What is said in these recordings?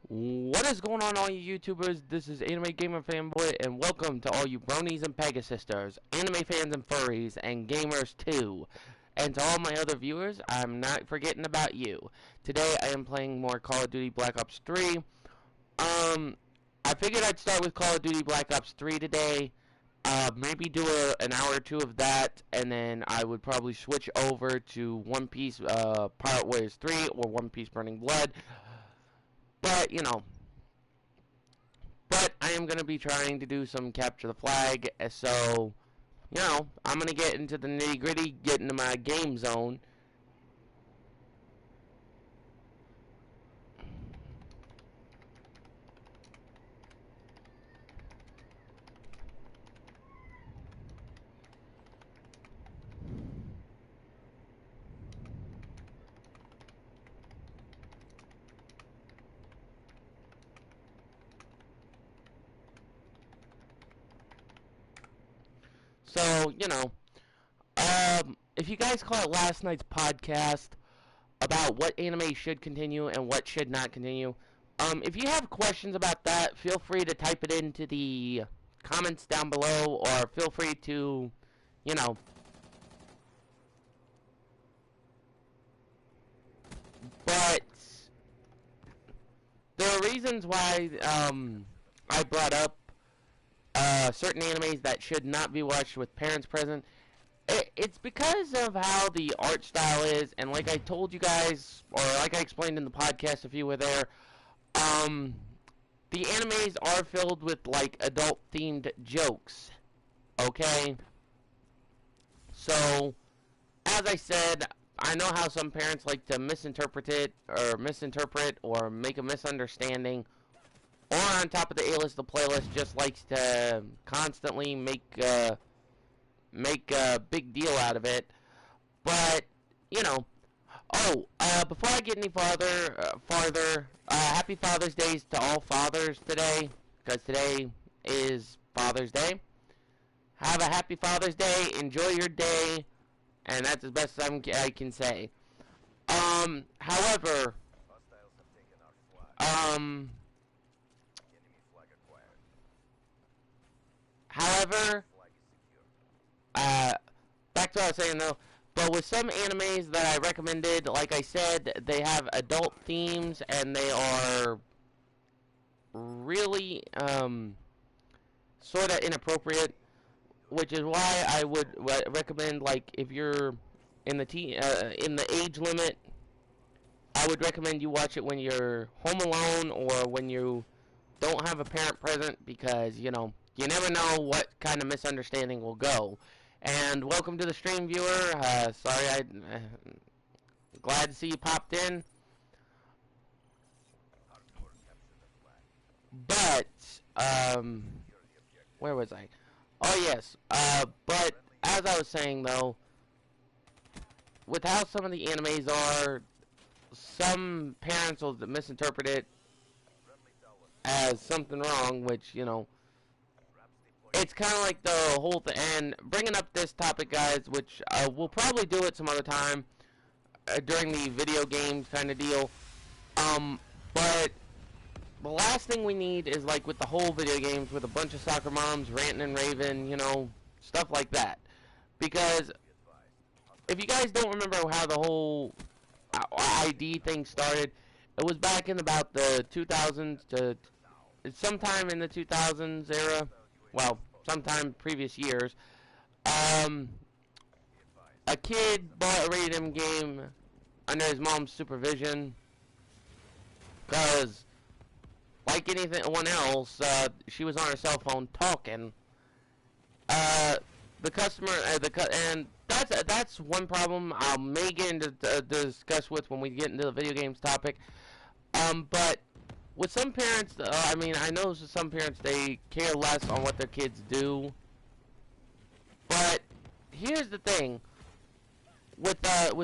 What is going on, all you YouTubers? This is Anime Gamer Fanboy, and welcome to all you bronies and Pegasisters, anime fans and furries, and gamers too. And to all my other viewers, I'm not forgetting about you. Today I am playing more Call of Duty Black Ops 3. I figured I'd start with Call of Duty Black Ops 3 today. Maybe do an hour or two of that, and then I would probably switch over to One Piece Pirate Warriors 3 or One Piece Burning Blood. But, I am going to be trying to do some capture the flag, so, I'm going to get into the nitty gritty, get into my game zone. So, if you guys caught last night's podcast about what anime should continue and what should not continue, if you have questions about that, feel free to type it into the comments down below, or feel free to, you know, but there are reasons why, I brought up certain animes that should not be watched with parents present. It's because of how the art style is, and like I told you guys, or like I explained in the podcast if you were there, um, the animes are filled with like adult themed jokes. Okay? So, as I said, I know how some parents like to misinterpret or make a misunderstanding, or on top of the A-list, the playlist just likes to constantly make a big deal out of it. But, you know, before I get any farther, happy Father's Day to all fathers today, because today is Father's Day. Have a happy Father's Day, enjoy your day, and that's as best as I can say. However, um, however, Uh, back to what I was saying though. But with some animes that I recommended, like I said, they have adult themes and they are really sort of inappropriate, which is why I would recommend, like, if you're in the age limit, I would recommend you watch it when you're home alone or when you don't have a parent present, because you never know what kind of misunderstanding will go. And welcome to the stream, viewer. Sorry, glad to see you popped in. But where was I? Oh yes. But as I was saying though, with how some of the animes are, some parents will misinterpret it as something wrong, which it's kind of like the whole thing. And bringing up this topic, guys, which we'll probably do it some other time during the video games kind of deal. But the last thing we need is, like with the whole video games, with a bunch of soccer moms ranting and raving, stuff like that. Because if you guys don't remember how the whole ID thing started, it was back in about the 2000s to sometime in the 2000s era. Well, sometime previous years. A kid bought a rated game under his mom's supervision, because, like anyone else, she was on her cell phone talking. The customer, and that's one problem I may get into discuss with when we get into the video games topic. But with some parents, I mean, I know some parents, they care less on what their kids do. But here's the thing: with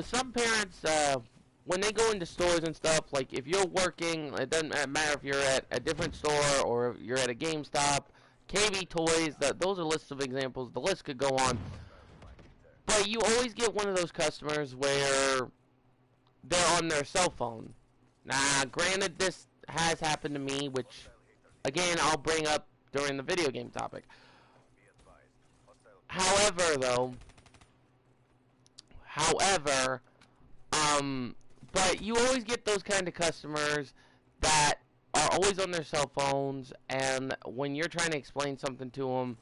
some parents, when they go into stores and stuff, like if you're working, it doesn't matter if you're at a different store or you're at a GameStop, KB Toys. Those are lists of examples. The list could go on. But you always get one of those customers where they're on their cell phone. Now, granted, this has happened to me, which again I'll bring up during the video game topic. However, though, however, but you always get those kind of customers that are always on their cell phones, and when you're trying to explain something to them,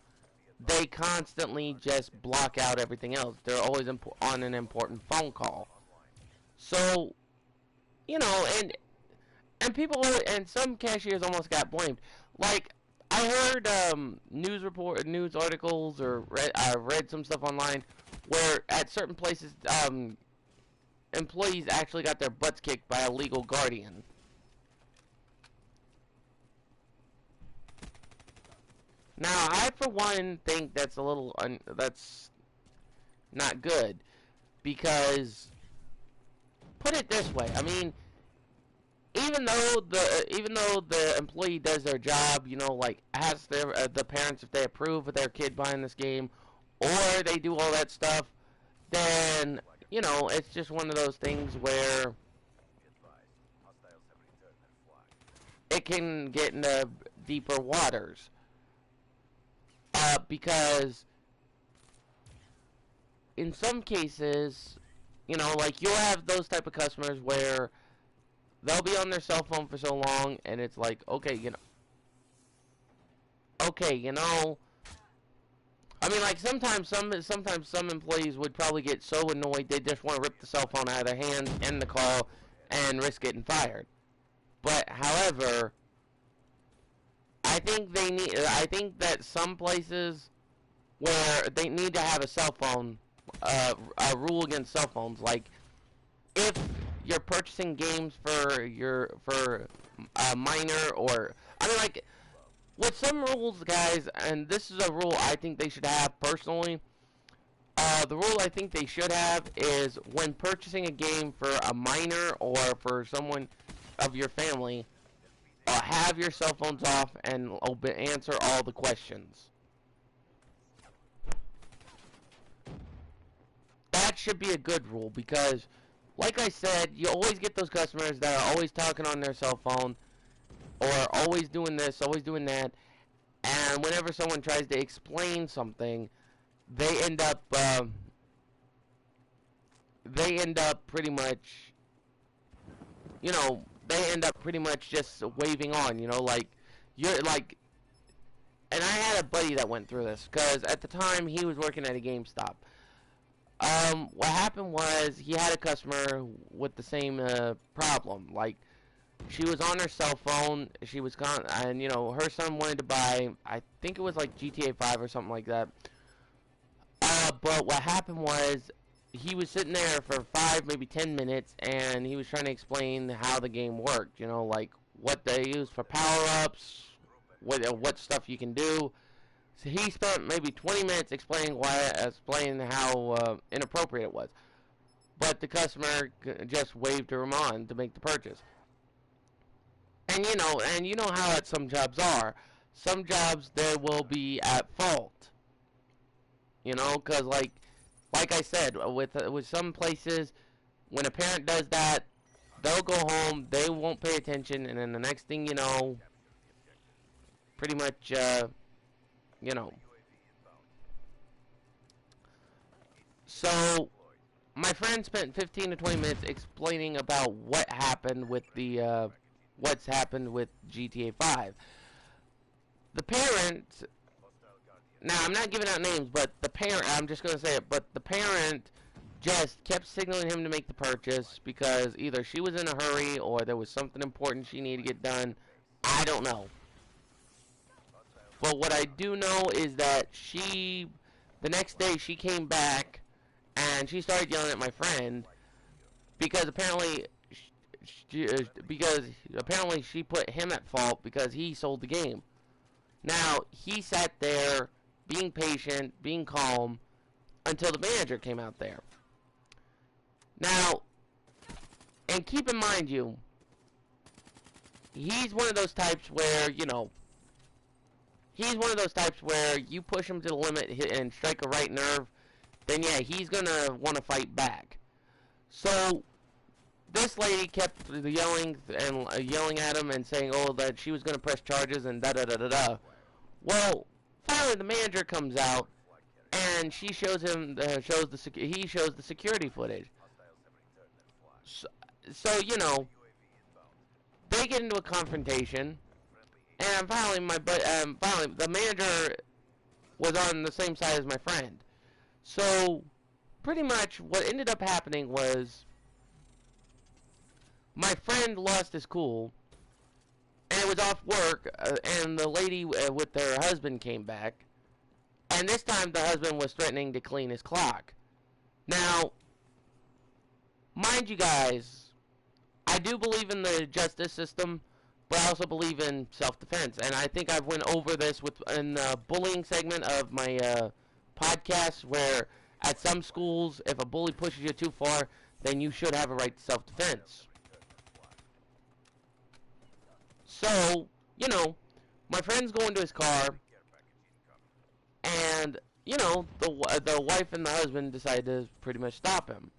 they constantly just block out everything else. They're always on an important phone call. So, you know, and people and some cashiers almost got blamed. Like I heard news articles, or I read some stuff online where at certain places employees actually got their butts kicked by a legal guardian. Now, I for one think that's a little that's not good, because put it this way, I mean, even though the employee does their job, you know, like ask the parents if they approve of their kid buying this game, or they do all that stuff, then you know it's just one of those things where it can get into deeper waters, because in some cases, you know, like you'll have those type of customers where they'll be on their cell phone for so long, and it's like, okay, you know, I mean, like sometimes some employees would probably get so annoyed they just want to rip the cell phone out of their hands, end the call, and risk getting fired. But however, I think that some places where they need to have a cell phone, a rule against cell phones, like if you're purchasing games for a minor, or I mean, like with some rules, guys, and this is a rule I think they should have personally. The rule I think they should have is when purchasing a game for a minor or for someone of your family, have your cell phones off and answer all the questions. That should be a good rule, because like I said, you always get those customers that are always talking on their cell phone, or always doing this, always doing that, and whenever someone tries to explain something, they end up pretty much, you know, they end up pretty much just waving on, you know, like you're like, and I had a buddy that went through this, because at the time he was working at a GameStop. What happened was he had a customer with the same problem. Like, she was on her cell phone. She was gone, and you know, her son wanted to buy, I think it was like GTA 5 or something like that. But what happened was he was sitting there for 5, maybe 10 minutes, and he was trying to explain how the game worked. You know, like what they use for power-ups, what stuff you can do. So he spent maybe 20 minutes explaining how inappropriate it was. But the customer just waved her on to make the purchase. And you know how at some jobs are. Some jobs they will be at fault. You know, because like I said, with some places, when a parent does that, they'll go home, they won't pay attention, and then the next thing you know, pretty much, you know. So, my friend spent 15 to 20 minutes explaining about what happened with what's happened with GTA 5. The parent, now I'm not giving out names, but the parent, I'm just going to say it, but the parent just kept signaling him to make the purchase because either she was in a hurry or there was something important she needed to get done. I don't know. But what I do know is that the next day she came back and she started yelling at my friend because apparently she put him at fault because he sold the game. Now, he sat there being patient, being calm, until the manager came out there. Now, and keep in mind, he's one of those types where, you know, he's one of those types where you push him to the limit and strike a right nerve, then yeah, he's going to want to fight back. So, this lady kept yelling and yelling at him and saying, "Oh, that she was going to press charges and da da da da da." Well, finally the manager comes out and she shows him he shows the security footage. So you know, they get into a confrontation, and finally the manager was on the same side as my friend. So pretty much what ended up happening was my friend lost his cool, and it was off work, and the lady with her husband came back, and this time the husband was threatening to clean his clock. Now, mind you guys, I do believe in the justice system, but I also believe in self-defense, and I think I've went over this in the bullying segment of my podcast, where at some schools, if a bully pushes you too far, then you should have a right to self-defense. So, you know, my friend's going to his car, and, you know, the wife and the husband decide to pretty much stop him.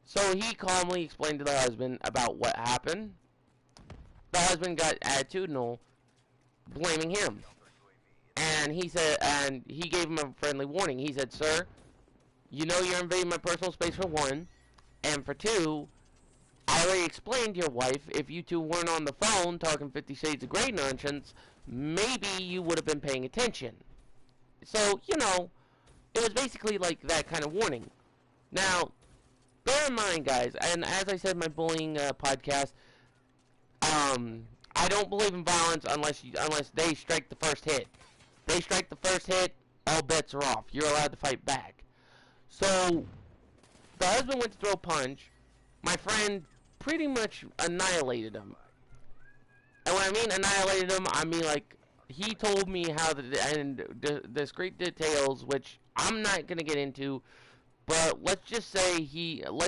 So he calmly explained to the husband about what happened. The husband got attitudinal, blaming him. And he gave him a friendly warning. He said, "Sir, you know you're invading my personal space, for one, and for two, I already explained to your wife, if you two weren't on the phone talking 50 Shades of Grey nonsense, maybe you would have been paying attention." So, you know, it was basically like that kind of warning. Now, bear in mind, guys, and as I said in my bullying podcast, I don't believe in violence unless they strike the first hit. They strike the first hit, all bets are off. You're allowed to fight back. So, the husband went to throw a punch. My friend pretty much annihilated him. And when I mean annihilated him, I mean like he told me how the discrete details, which I'm not gonna get into, but let's just say he got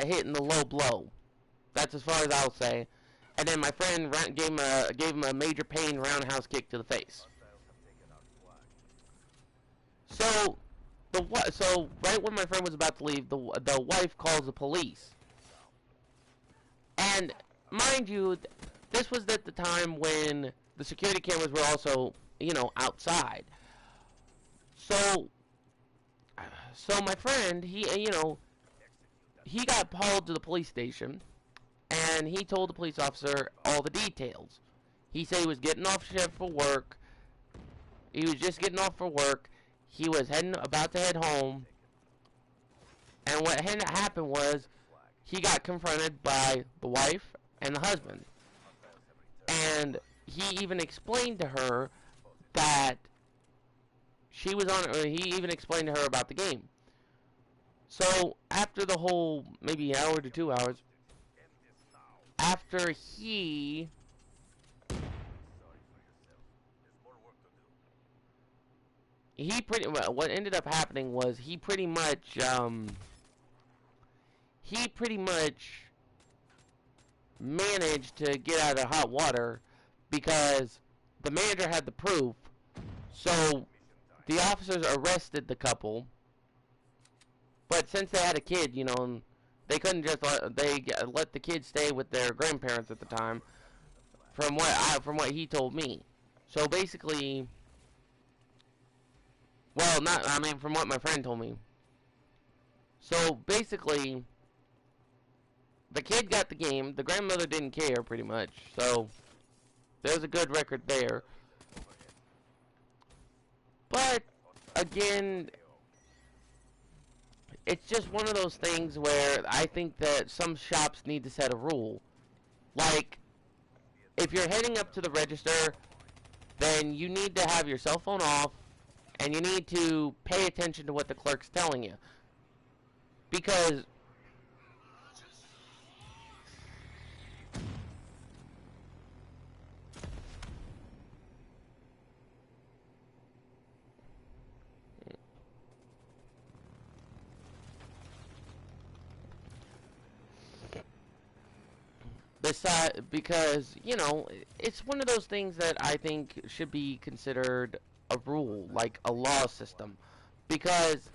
hit in the low blow. That's as far as I'll say. And then my friend gave him a major pain roundhouse kick to the face. So right when my friend was about to leave, the wife calls the police. And mind you, this was at the time when the security cameras were also, you know, outside. So my friend, he got hauled to the police station, and he told the police officer all the details. He said he was getting off shift for work. He was just getting off for work. He was about to head home, and what happened was he got confronted by the wife and the husband, and he even explained to her that he even explained to her about the game. So after the whole maybe hour to 2 hours, after what ended up happening was he pretty much managed to get out of hot water because the manager had the proof. So the officers arrested the couple, but since they had a kid, you know, they couldn't just let the kid stay with their grandparents at the time, from what he told me. So basically, well, from what my friend told me. So basically, the kid got the game. The grandmother didn't care, pretty much. So there's a good record there. But again, it's just one of those things where I think that some shops need to set a rule. Like, if you're heading up to the register, then you need to have your cell phone off, and you need to pay attention to what the clerk's telling you. Because you know, it's one of those things that I think should be considered a rule, like a law system, because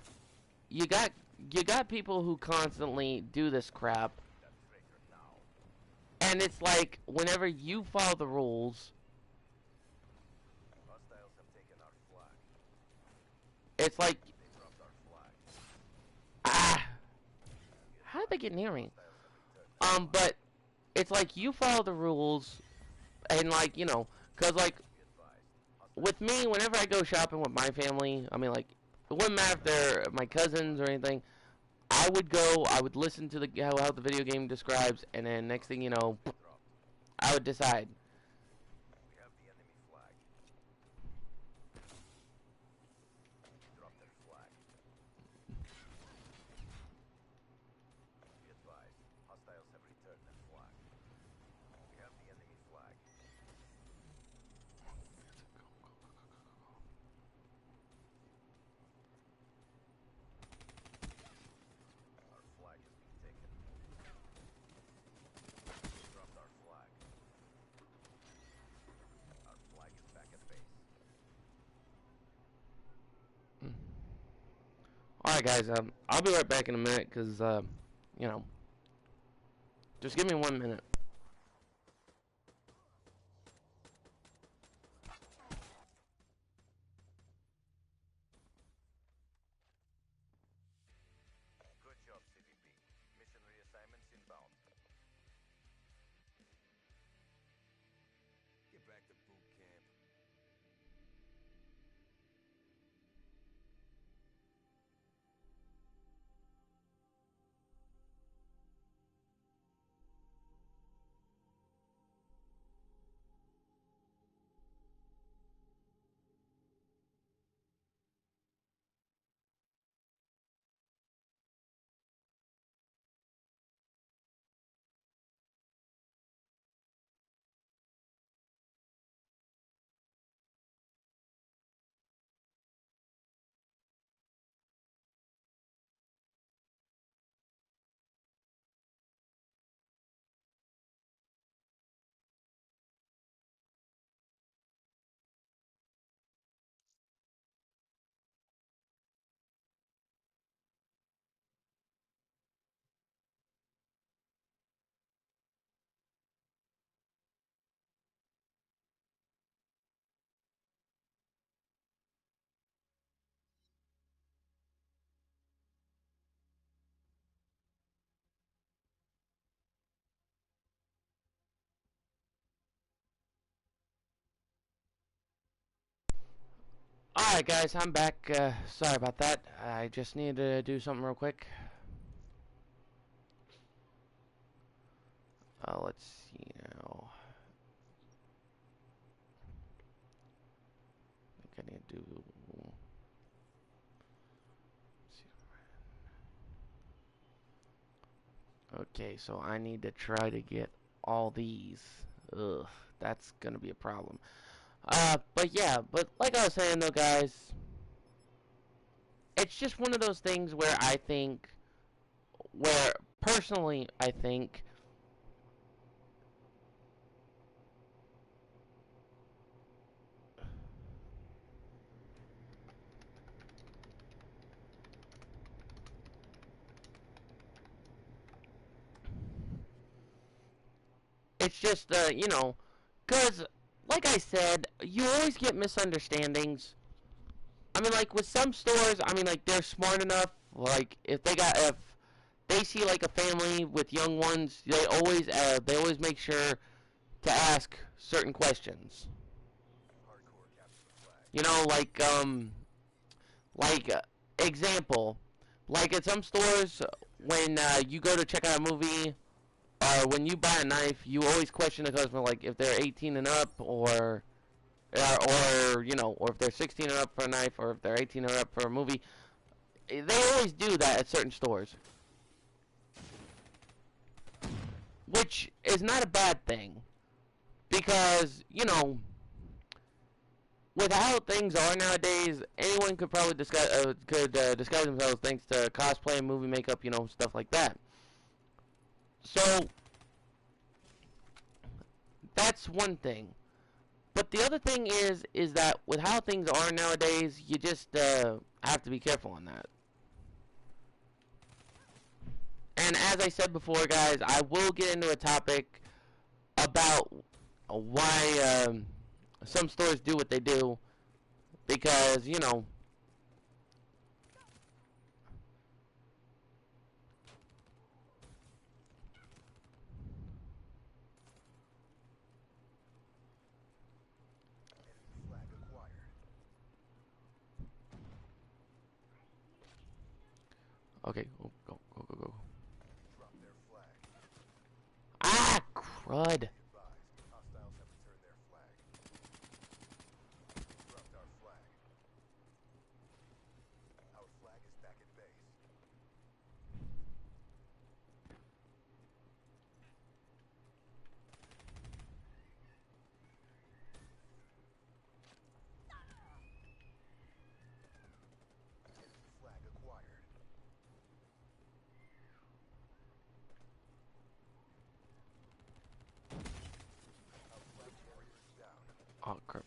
you got you got people who constantly do this crap, and it's like whenever you follow the rules, it's like, ah, how did they get near me? But it's like you follow the rules, and like, you know, cause like with me, whenever I go shopping with my family, I mean, like, it wouldn't matter if they're my cousins or anything. I would go, I would listen to the how the video game describes, and then next thing you know, I would decide. All right, guys. I'll be right back in a minute, cause you know, just give me 1 minute. All right, guys. I'm back. Sorry about that. I just needed to do something real quick. Let's see now. I think I need to do. Okay, so I need to try to get all these. Ugh, that's gonna be a problem. But yeah, but like I was saying though, guys, it's just one of those things where I think, where personally I think it's just, you know, because like I said, you always get misunderstandings. I mean, like with some stores, I mean, like they're smart enough. Like if they see like a family with young ones, they always make sure to ask certain questions. You know, like example, like at some stores, when you go to check out a movie, or when you buy a knife, you always question the customer, like if they're 18 and up, or you know, or if they're 16 and up for a knife, or if they're 18 and up for a movie. They always do that at certain stores, which is not a bad thing, because you know, with how things are nowadays, anyone could probably disguise themselves thanks to cosplay, movie makeup, you know, stuff like that. So that's one thing. But the other thing is that with how things are nowadays, you just have to be careful on that. And as I said before, guys, I will get into a topic about why some stores do what they do, because, you know, okay, go, go, go, go, go. Ah, crud. Oh, crap.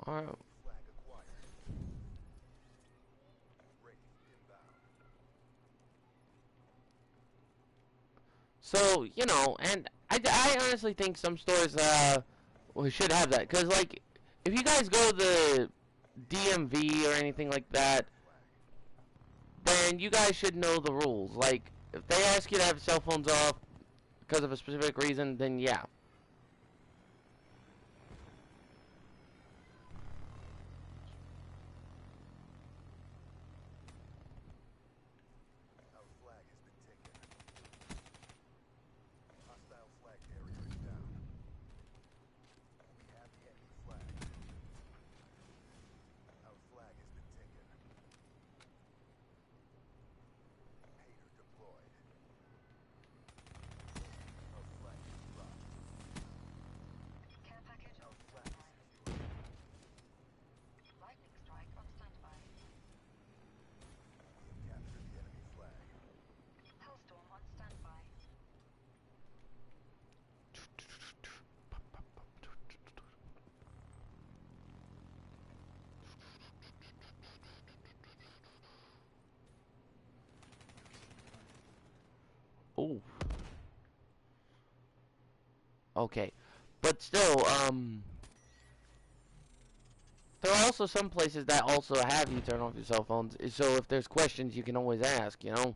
Alright. So, you know, and I honestly think some stores should have that. Because, like, if you guys go to the DMV or anything like that, then you guys should know the rules. Like, if they ask you to have cell phones off because of a specific reason, then yeah. Oh. Okay. But still, there are also some places that also have you turn off your cell phones. So if there's questions, you can always ask, you know?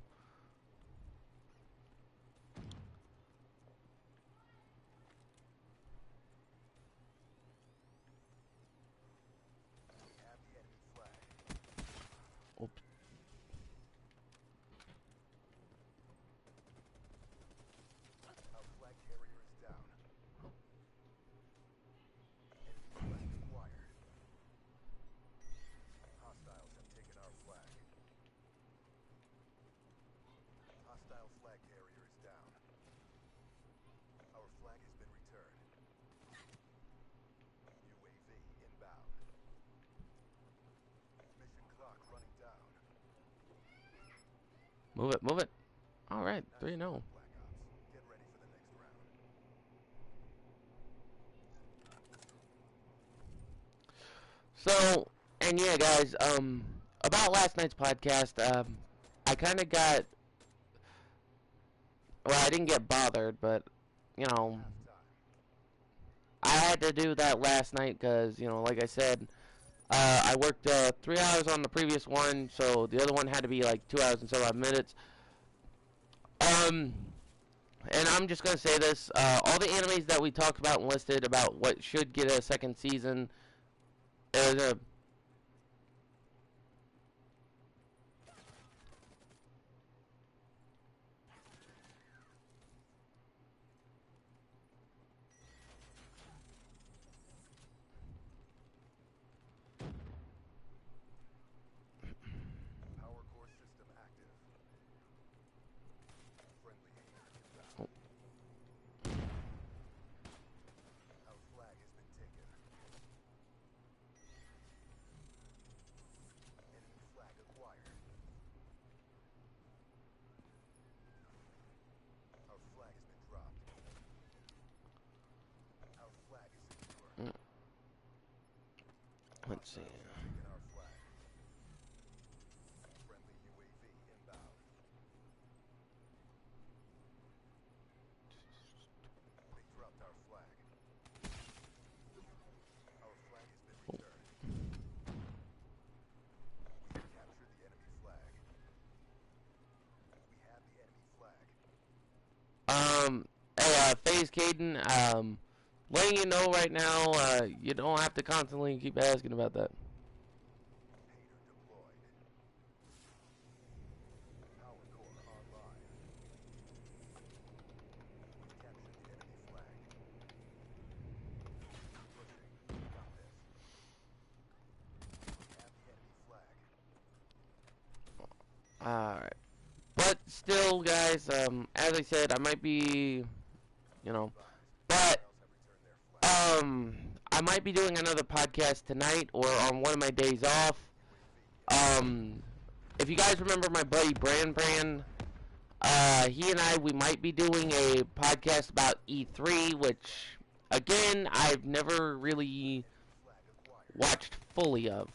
Oops. Move it, move it. Alright, 3-0. So, and yeah, guys, about last night's podcast, I kind of got, well, I didn't get bothered, but, you know, I had to do that last night because, you know, like I said, I worked 3 hours on the previous one, so the other one had to be like 2 hours and 7 minutes. Um, and I'm just gonna say this: all the animes that we talked about and listed about what should get a second season is a. Let's see. Hey, FaZe Caden, letting you know right now, you don't have to constantly keep asking about that. Alright. But still, guys, as I said, I might be, you know, but, I might be doing another podcast tonight or on one of my days off. If you guys remember my buddy Bran, he and I, we might be doing a podcast about E3, which, again, I've never really watched fully of.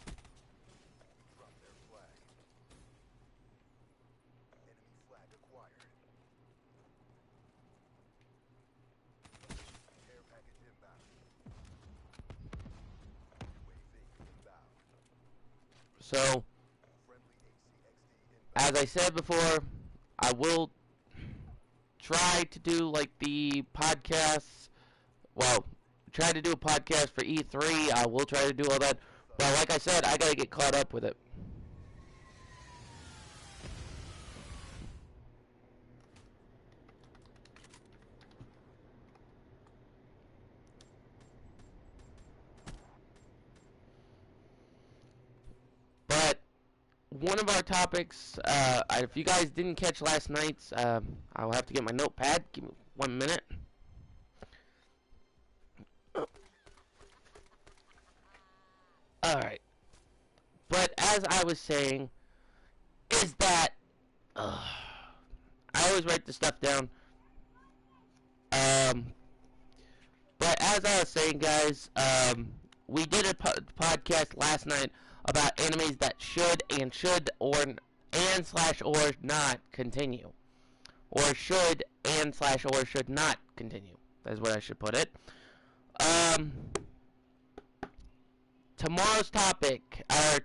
So, as I said before, I will try to do like the podcasts. Well, try to do a podcast for E3. I will try to do all that. But like I said, I gotta get caught up with it. But one of our topics, if you guys didn't catch last night's, I'll have to get my notepad. Give me 1 minute. Alright. But as I was saying, is that I always write the stuff down. But as I was saying, guys, we did a podcast last night about animes that should and slash or not continue, or should and slash or should not continue. That's what I should put it. Tomorrow's topic, or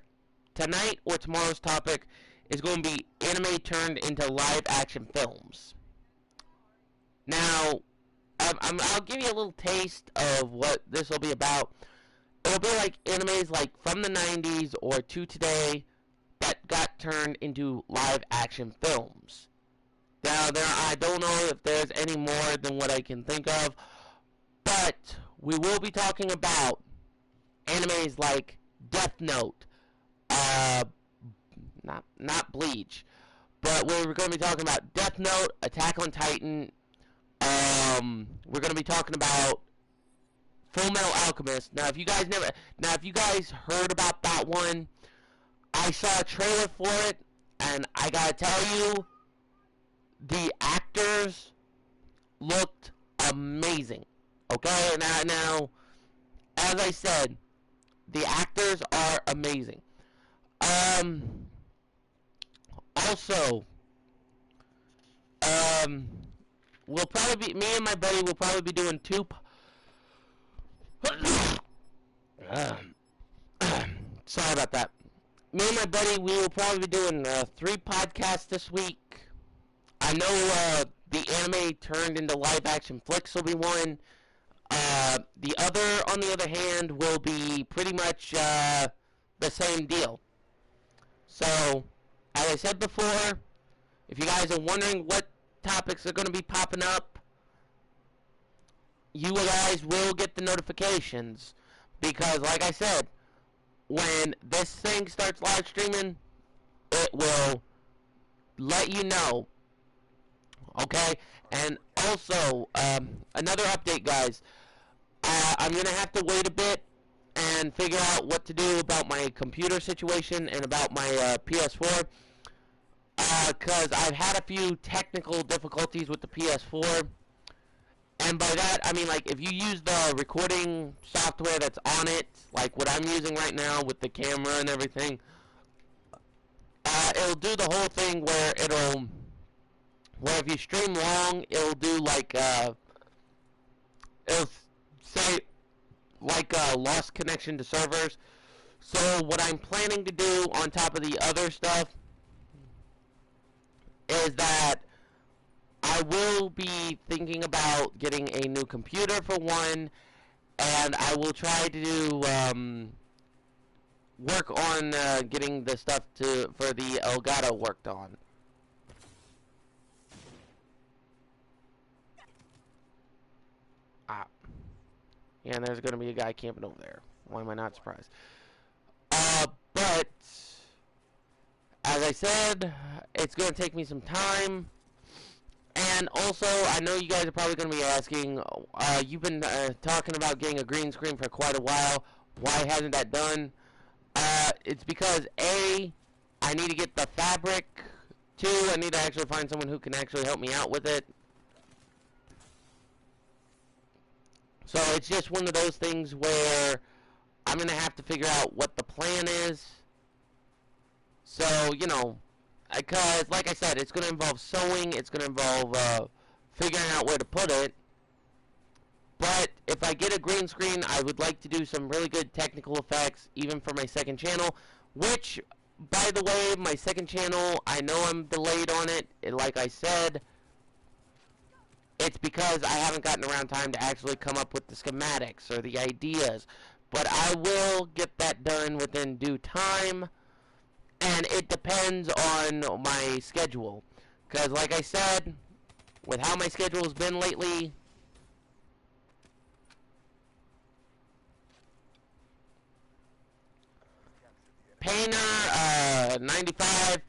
tonight or tomorrow's topic, is going to be anime turned into live action films. Now, I'll give you a little taste of what this will be about. It'll be like animes like from the 90s or to today that got turned into live action films. Now, I don't know if there's any more than what I can think of, but we will be talking about animes like Death Note, not Bleach, but we're going to be talking about Death Note, Attack on Titan. We're going to be talking about Full Metal Alchemist. Now, if you guys heard about that one, I saw a trailer for it, and I gotta tell you, the actors looked amazing. Okay, now, as I said, the actors are amazing. Also, we'll probably be, me and my buddy will probably be doing sorry about that. Me and my buddy, we will probably be doing 3 podcasts this week. I know the anime turned into live action flicks will be one. The other, on the other hand, will be pretty much the same deal. So, as I said before, if you guys are wondering what topics are going to be popping up, you guys will get the notifications. Because, like I said, when this thing starts live streaming, it will let you know. Okay? And also, another update, guys. I'm going to have to wait a bit and figure out what to do about my computer situation and about my PS4. Because I've had a few technical difficulties with the PS4. And by that, I mean, like, if you use the recording software that's on it, like what I'm using right now with the camera and everything, it'll do the whole thing where if you stream long, it'll do like, it'll say, like, lost connection to servers. So what I'm planning to do on top of the other stuff is that I will be thinking about getting a new computer for one, and I will try to do, work on getting the stuff for the Elgato worked on. Ah, yeah, and there's gonna be a guy camping over there. Why am I not surprised? But as I said, it's gonna take me some time. And also, I know you guys are probably going to be asking, you've been talking about getting a green screen for quite a while. Why hasn't that done? It's because, A, I need to get the fabric. 2, I need to actually find someone who can actually help me out with it. So it's just one of those things where I'm going to have to figure out what the plan is. So, you know, because, like I said, it's going to involve sewing, it's going to involve figuring out where to put it. But if I get a green screen, I would like to do some really good technical effects, even for my second channel, which, by the way, my second channel, I know I'm delayed on it. Like I said, it's because I haven't gotten around time to actually come up with the schematics or the ideas. But I will get that done within due time. And it depends on my schedule. Because, like I said, with how my schedule has been lately, Painter, 95,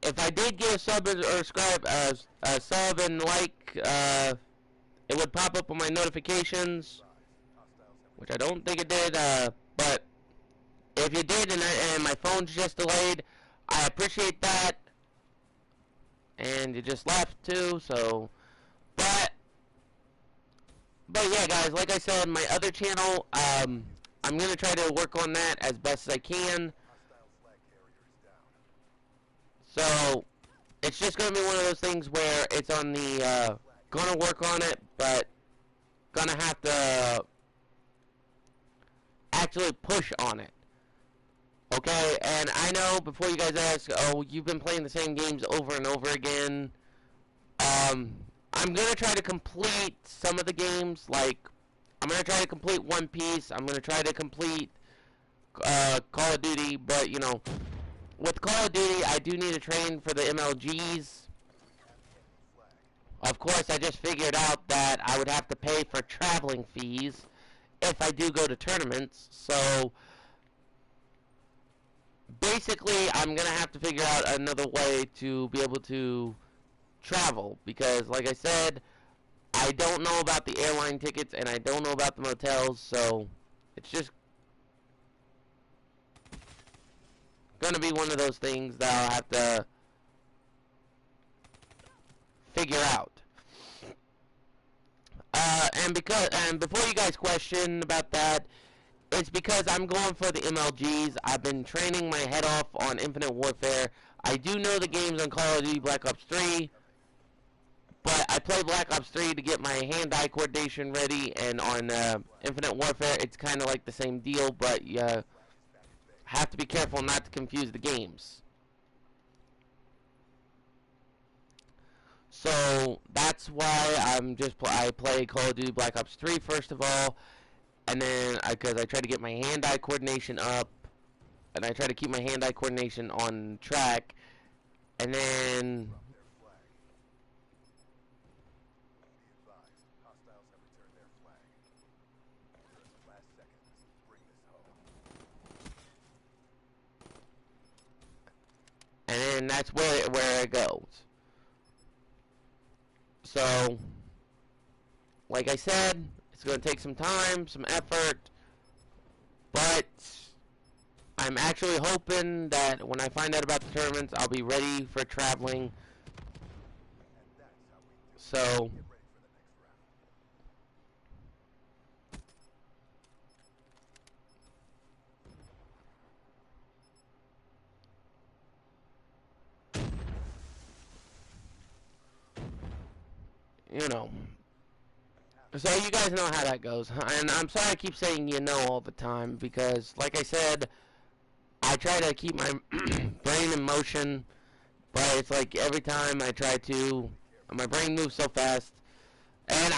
if I did get a sub or subscribe, a sub and like, it would pop up on my notifications, which I don't think it did, but if you did and my phone's just delayed, I appreciate that. And you just left too, so, but yeah, guys, like I said, my other channel, I'm going to try to work on that as best as I can. So, it's just going to be one of those things where it's on the, going to work on it, but going to have to actually push on it. Okay, and I know before you guys ask, oh, you've been playing the same games over and over again. I'm going to try to complete some of the games, like, I'm going to try to complete One Piece, I'm going to try to complete Call of Duty, but, you know, with Call of Duty, I do need to train for the MLGs. Of course, I just figured out that I would have to pay for traveling fees if I do go to tournaments, so basically, I'm going to have to figure out another way to be able to travel, because, like I said, I don't know about the airline tickets, and I don't know about the motels, so it's just going to be one of those things that I'll have to figure out. And before you guys question about that, it's because I'm going for the MLGs. I've been training my head off on Infinite Warfare. I do know the games on Call of Duty Black Ops 3, but I play Black Ops 3 to get my hand-eye coordination ready, and on Infinite Warfare, it's kind of like the same deal, but you have to be careful not to confuse the games. So that's why I play Call of Duty Black Ops 3 first of all, and then because I try to get my hand-eye coordination up, and I try to keep my hand-eye coordination on track, and then that's where it goes. So, like I said, it's going to take some time, some effort, but I'm actually hoping that when I find out about the tournaments, I'll be ready for traveling. So, you know. So you guys know how that goes. And I'm sorry I keep saying you know all the time because, like I said, I try to keep my brain in motion, but it's like every time I try to, my brain moves so fast, and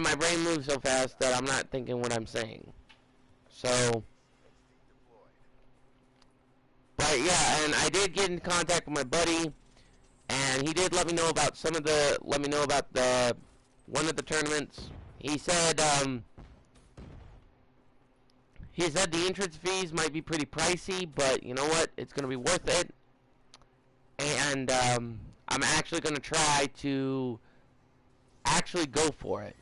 my brain moves so fast that I'm not thinking what I'm saying. So, but yeah, and I did get in contact with my buddy, and he did let me know about the one of the tournaments. He said, the entrance fees might be pretty pricey, but you know what? It's gonna be worth it. And I'm actually gonna try to actually go for it.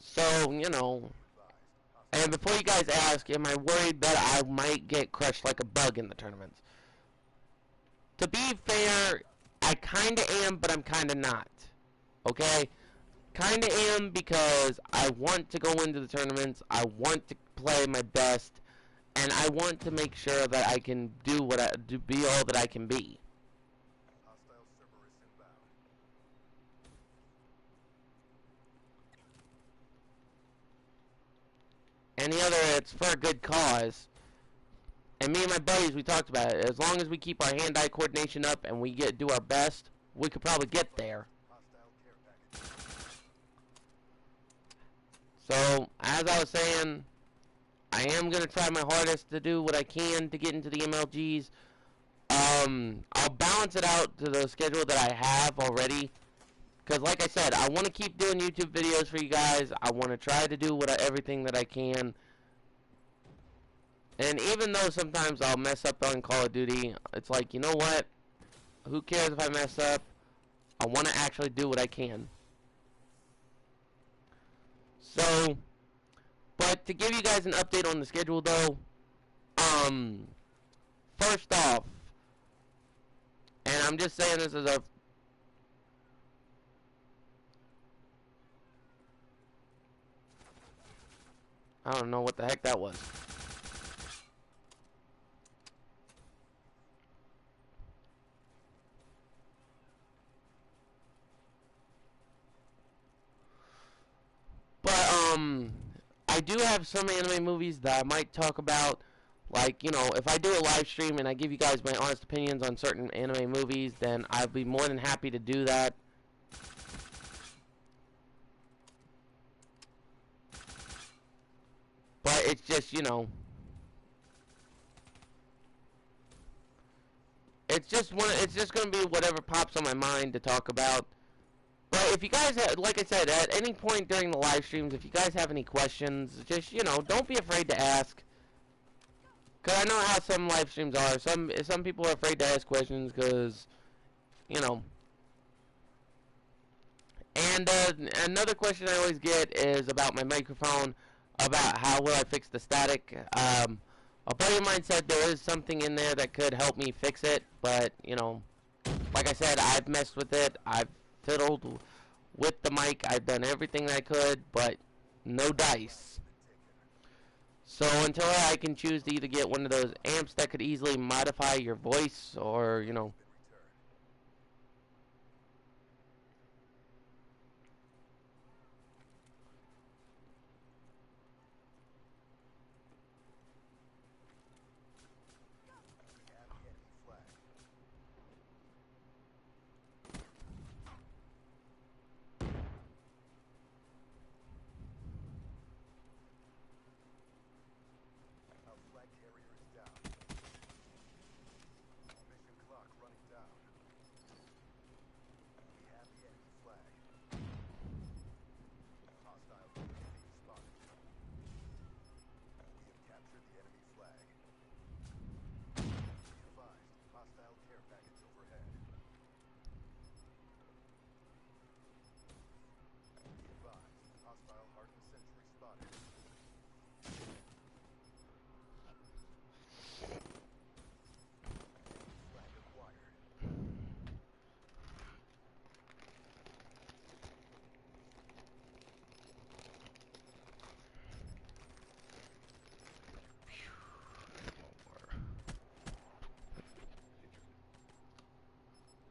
So, you know, and before you guys ask, am I worried that I might get crushed like a bug in the tournaments? To be fair, I kinda am, but I'm kinda not. Okay? Kinda am because I want to go into the tournaments, I want to play my best, and I want to make sure that I can do be all that I can be. And the other, it's for a good cause. And me and my buddies, we talked about it. As long as we keep our hand-eye coordination up and we do our best, we could probably get there. So, as I was saying, I am going to try my hardest to do what I can to get into the MLGs. I'll balance it out to the schedule that I have already. Because like I said, I want to keep doing YouTube videos for you guys. I want to try to do everything that I can. And even though sometimes I'll mess up on Call of Duty, it's like, you know what? Who cares if I mess up? I want to actually do what I can. So, but to give you guys an update on the schedule though, first off, and I'm just saying this as a I don't know what the heck that was. But I do have some anime movies that I might talk about. Like, you know, if I do a live stream and I give you guys my honest opinions on certain anime movies, then I'd be more than happy to do that. But it's just, you know, it's just gonna be whatever pops on my mind to talk about. But if you guys have, like I said, at any point during the live streams, if you guys have any questions, just, you know, don't be afraid to ask. Cause I know how some live streams are. Some people are afraid to ask questions because, you know. And another question I always get is about my microphone, about how will I fix the static. A buddy of mine said there is something in there that could help me fix it, but, you know, like I said, I've messed with it. I've fiddled with the mic. I've done everything I could, but no dice. So until I can choose to either get one of those amps that could easily modify your voice or, you know,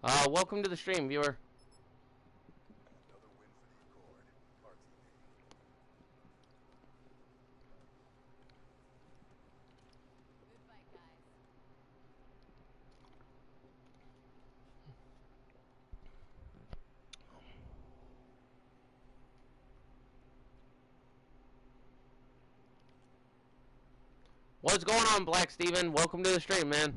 Welcome to the stream, viewer. What's going on, Black Steven? Welcome to the stream, man.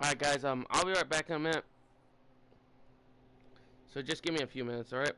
Alright, guys, I'll be right back in a minute. So just give me a few minutes, alright?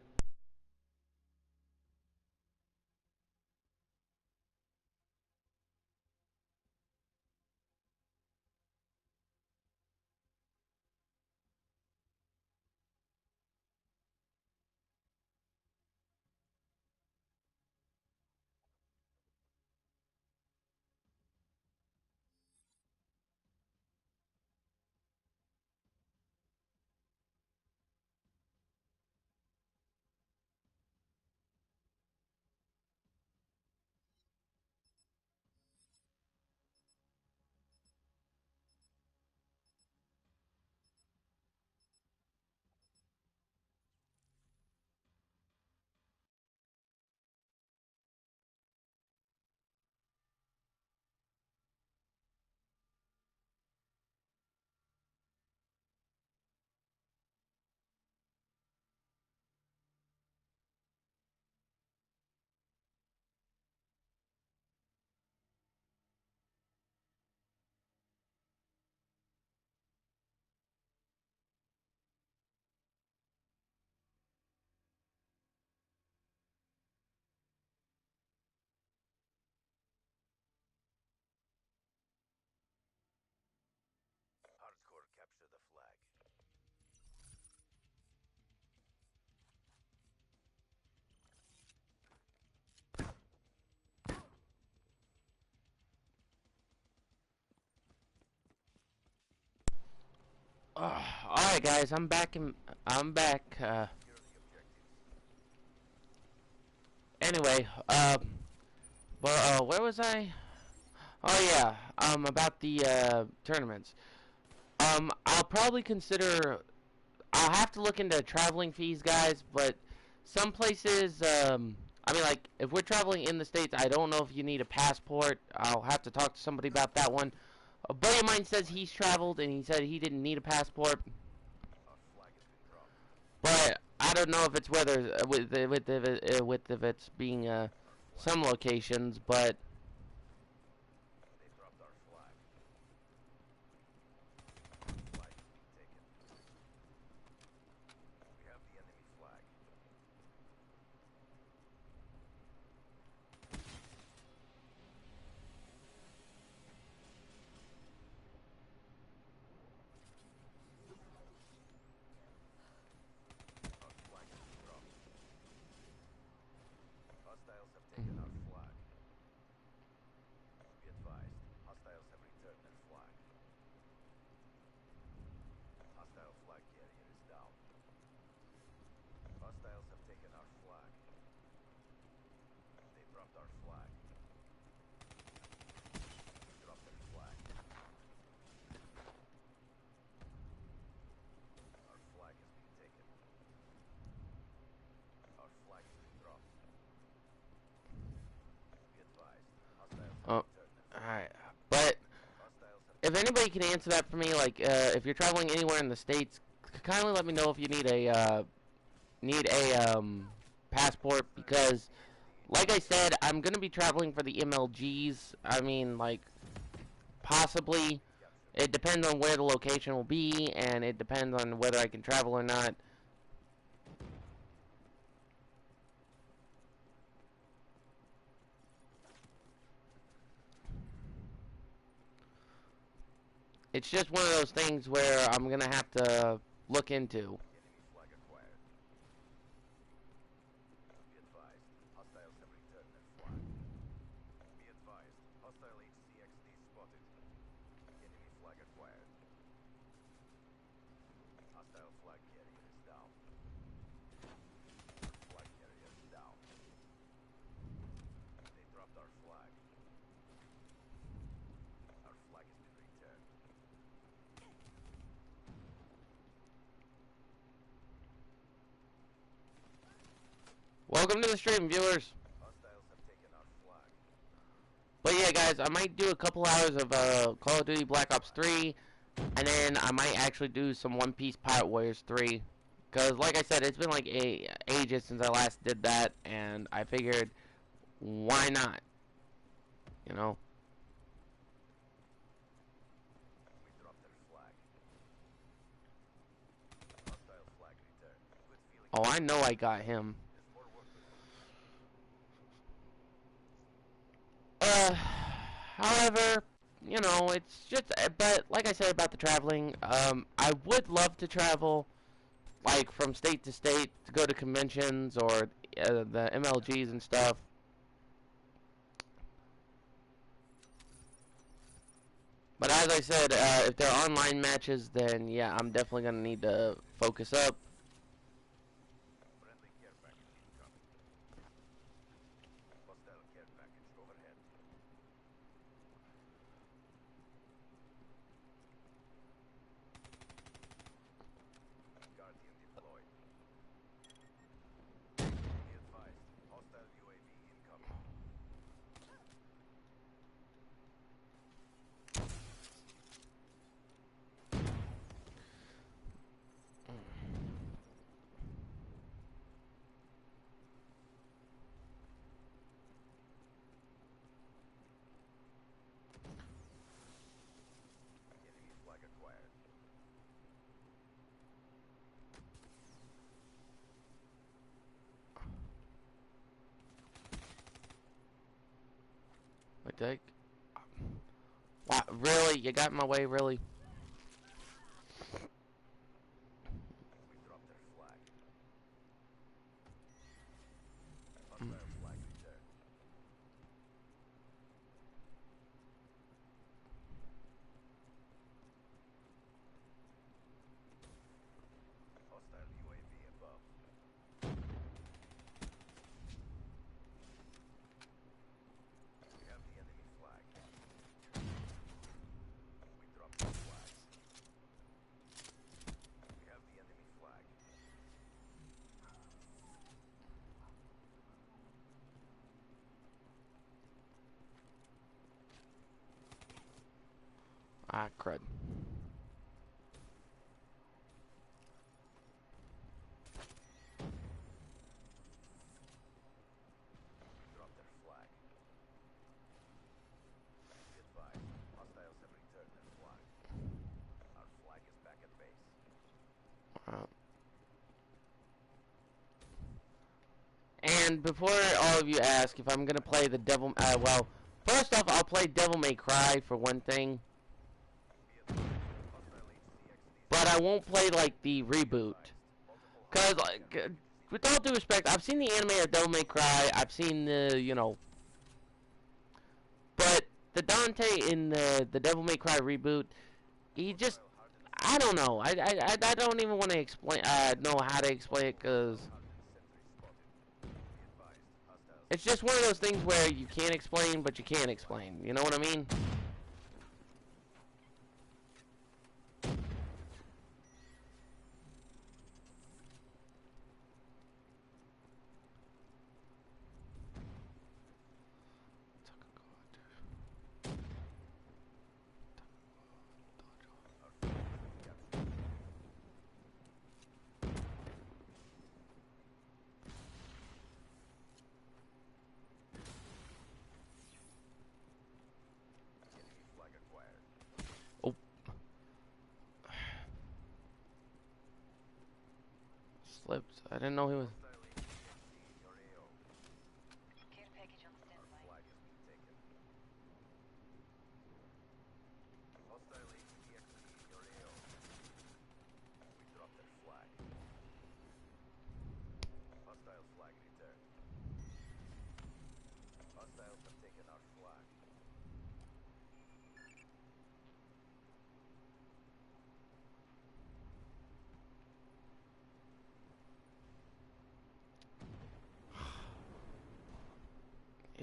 Alright, guys, I'm back. Anyway, where was I? Oh, yeah, about the, tournaments. I'll probably consider, I'll have to look into traveling fees, guys, but some places, I mean, like, if we're traveling in the States, I don't know if you need a passport. I'll have to talk to somebody about that one. A buddy of mine says he's traveled, and he said he didn't need a passport. But I don't know if it's whether with if it's being some locations, but oh, alright. But if anybody can answer that for me, like if you're traveling anywhere in the States, kindly let me know if you need a passport, because like I said, I'm gonna be traveling for the MLGs. I mean, like, possibly. It depends on where the location will be, and it depends on whether I can travel or not. It's just one of those things where I'm gonna have to look into. Enemy flag acquired. Be advised, hostiles have returned their flag. Be advised, hostile HCXD spotted. Enemy flag acquired. Hostile flag carrier is down. Flag carrier is down. They dropped our flag. Our flag has been returned. Welcome to the stream, viewers. Hostiles have taken our flag. But yeah, guys, I might do a couple hours of Call of Duty Black Ops 3, and then I might actually do some One Piece Pirate Warriors 3. Because, like I said, it's been like ages since I last did that, and I figured, why not? You know? We dropped their flag. Hostile flag returned. Good feeling. Oh, I know I got him. There's more work to do. However, you know, it's just, but like I said about the traveling, I would love to travel, like, from state to state to go to conventions or the MLGs and stuff. But as I said, if they're online matches, then yeah, I'm definitely going to need to focus up. Friendly care package incoming. Hostile care package overhead. Guardian deployed. Be advised, hostile UAV incoming. Enemy flag acquired. What the heck? Wow, really? You got in my way, really? We dropped their flag. Hostile flag returned. Hostile UAV above. We have the enemy flag. We dropped their flag. We have the enemy flag. Ah, crud. We dropped their flag. Be advised, hostiles have returned their flag. Our flag is back at base. And before all of you ask if I'm gonna play the Devil, well, first off, I'll play Devil May Cry for one thing, Be advised, hostile HCXD. but I won't play like the reboot. Multiple Cause like, with all due respect, I've seen the anime of Devil May Cry. I've seen the, you know, but the Dante in the Devil May Cry reboot, he just, I don't know. I don't even want to explain. Know how to explain it, cause it's just one of those things where you can't explain, but you can't explain. You know what I mean? Enemy flag acquired. Oh. Slipped. I didn't know he was. Hostile HCXD in your AO. Care package on Our standby. flag has been taken. Hostile HCXD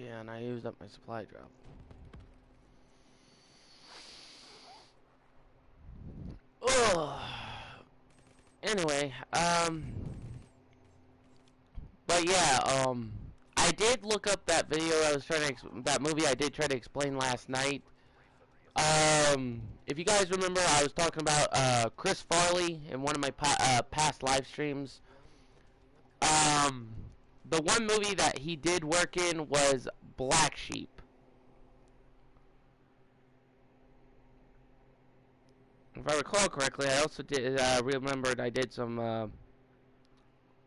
Yeah, and I used up my supply drop. Ugh. Anyway, but yeah, I did look up that video I was trying to, that movie I did try to explain last night. If you guys remember, I was talking about, Chris Farley in one of my past live streams. The one movie that he did work in was Black Sheep. If I recall correctly, I also did remembered I did some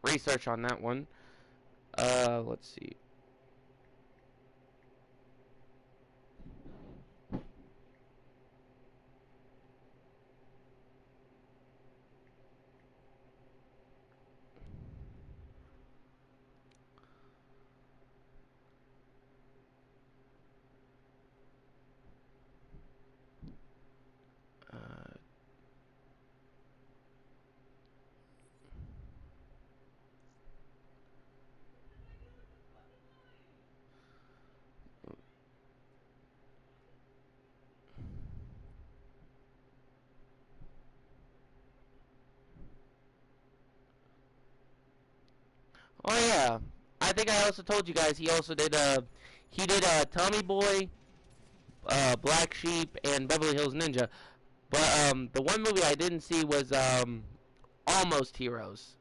research on that one. Let's see. Uh, oh yeah, I think I also told you guys he also did Tommy Boy, Black Sheep, and Beverly Hills Ninja. But the one movie I didn't see was Almost Heroes.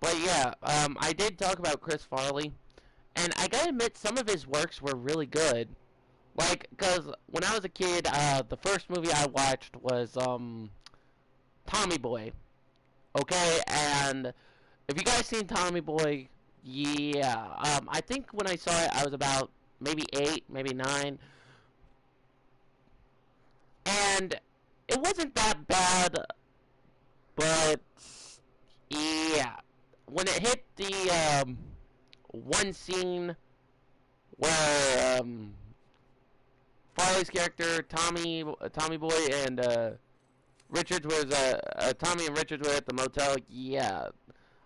But yeah, I did talk about Chris Farley, and I gotta admit some of his works were really good. Like, cause when I was a kid, the first movie I watched was Tommy Boy. Okay, and if you guys seen Tommy Boy, yeah, I think when I saw it, I was about maybe 8, maybe 9, and it wasn't that bad, but yeah, when it hit the one scene where Farley's character Tommy Boy and Richards was Tommy and Richards were at the motel. Yeah,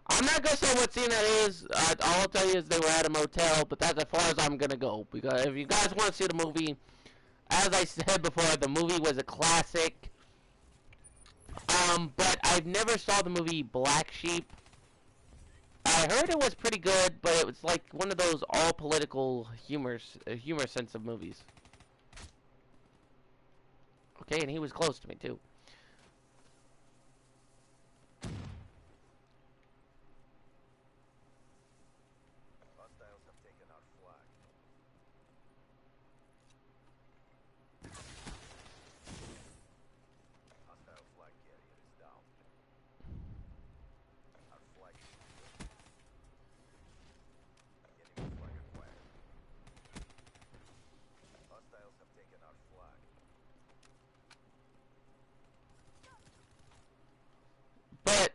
I'm not gonna say what scene that is. All I'll tell you is they were at a motel, but that's as far as I'm gonna go. Because if you guys want to see the movie, as I said before, the movie was a classic. But I've never saw the movie Black Sheep. I heard it was pretty good, but it was like one of those all political humor sense of movies. Okay, and he was close to me too. Hostiles have taken our flag. Hostile flag carrier is down. Our flag is secure. Enemy flag acquired. Hostiles have taken our flag. But,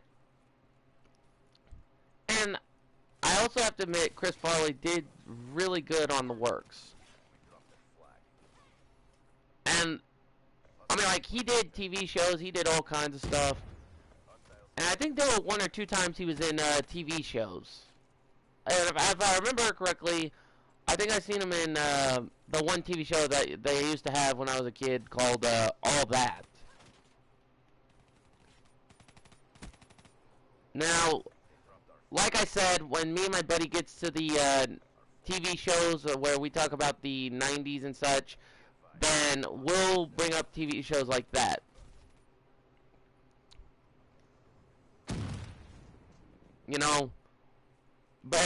and I also have to admit, Chris Farley did really good on the works. We dropped the flag. And, I mean, like, he did TV shows, he did all kinds of stuff. Hostiles And I think there were 1 or 2 times he was in TV shows. And if I remember correctly, I think I seen him in the one TV show that they used to have when I was a kid called All That. Now, like I said, when me and my buddy gets to the TV shows where we talk about the 90s and such, then we'll bring up TV shows like that. You know, but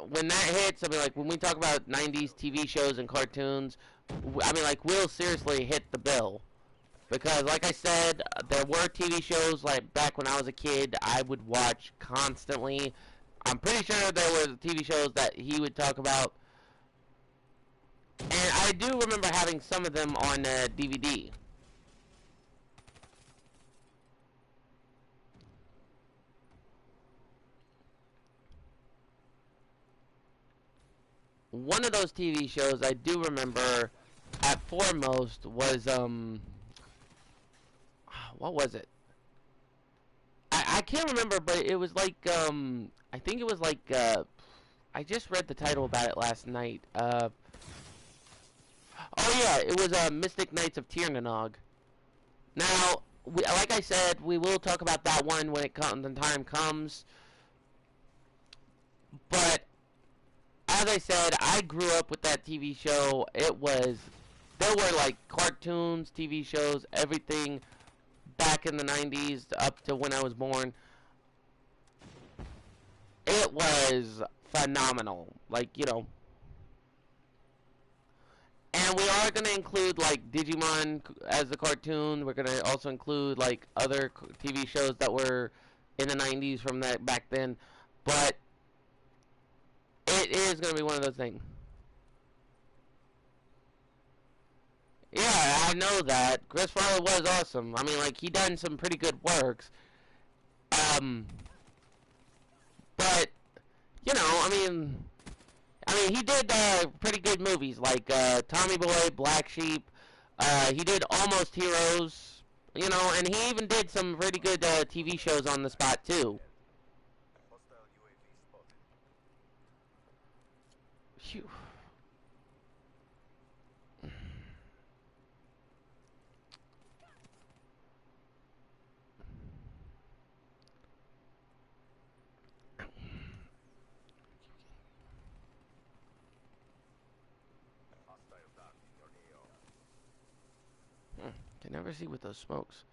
when that hits, I mean, like, when we talk about 90s TV shows and cartoons, I mean, like, we'll seriously hit the bill. Because, like I said, there were TV shows, like, back when I was a kid, I would watch constantly. I'm pretty sure there was TV shows that he would talk about. And I do remember having some of them on DVD. One of those TV shows I do remember at foremost was, what was it? I can't remember, but it was like, I think it was like, I just read the title about it last night. Oh yeah, it was Mystic Knights of Tir-na-nog. Now, like I said, we will talk about that one when the time comes. But as I said, I grew up with that TV show. There were like cartoons, TV shows, everything back in the 90s up to when I was born. It was phenomenal. Like, you know. And we are going to include, like, Digimon as the cartoon. We're going to also include, like, other TV shows that were in the 90s from that back then. But it is going to be one of those things. Yeah, I know that. Chris Farley was awesome. I mean, like, he done some pretty good works. But, you know, I mean, he did pretty good movies, like Tommy Boy, Black Sheep. He did Almost Heroes, you know, and he even did some pretty good TV shows on the spot, too. Hostile UAV spotted. Phew. Hostile docked in your AO. Can never see with those smokes.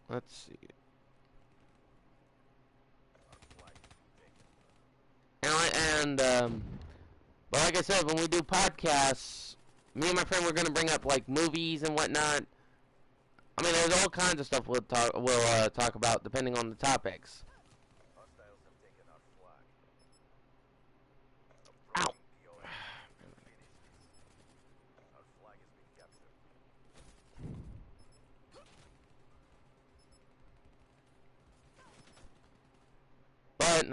Let's see. But like I said, when we do podcasts, me and my friend, we're gonna bring up like movies and whatnot. I mean, there's all kinds of stuff we'll talk about depending on the topics. Hostiles have taken our flag. Ow. POA. Our flag has been captured. But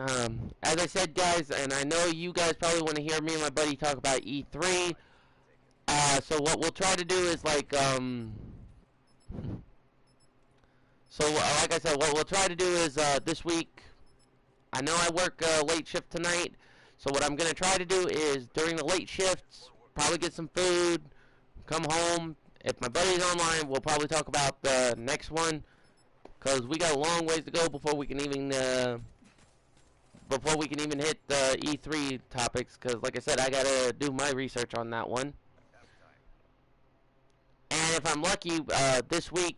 as I said, guys, and I know you guys probably want to hear me and my buddy talk about E3. So what we'll try to do is like like I said, what we'll try to do is this week. I know I work late shift tonight, so what I'm gonna try to do is during the late shifts, probably get some food, come home. If my buddy's online, we'll probably talk about the next one, cause we got a long ways to go before we can even hit the E3 topics. Cause like I said, I gotta do my research on that one. And if I'm lucky, this week,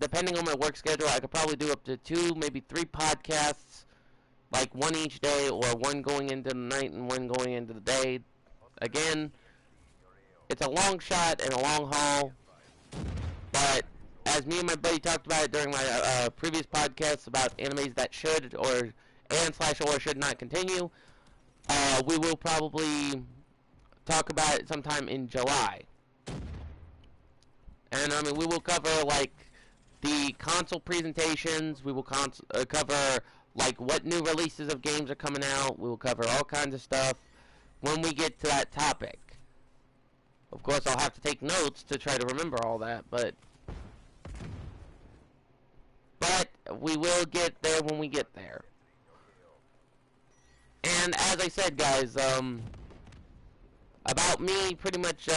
depending on my work schedule, I could probably do up to 2, maybe 3 podcasts, like one each day, or one going into the night and one going into the day. Again, it's a long shot and a long haul, but as me and my buddy talked about it during my previous podcasts about animes that should or should not continue, we will probably talk about it sometime in July. And I mean, we will cover like the console presentations. We will cover like what new releases of games are coming out. We will cover all kinds of stuff when we get to that topic. Of course, I'll have to take notes to try to remember all that, but we will get there when we get there. And as I said, guys, about me pretty much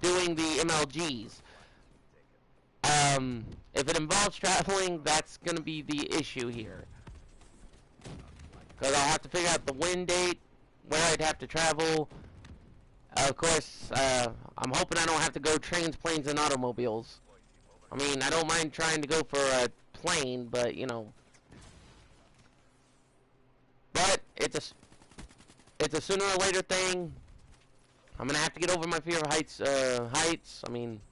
doing the MLGs. If it involves traveling, that's going to be the issue here. Because I'll have to figure out the wind date, where I'd have to travel. Of course, I'm hoping I don't have to go trains, planes, and automobiles. I mean, I don't mind trying to go for a plane, but, you know. But it's a sooner or later thing. I'm gonna have to get over my fear of heights. I mean,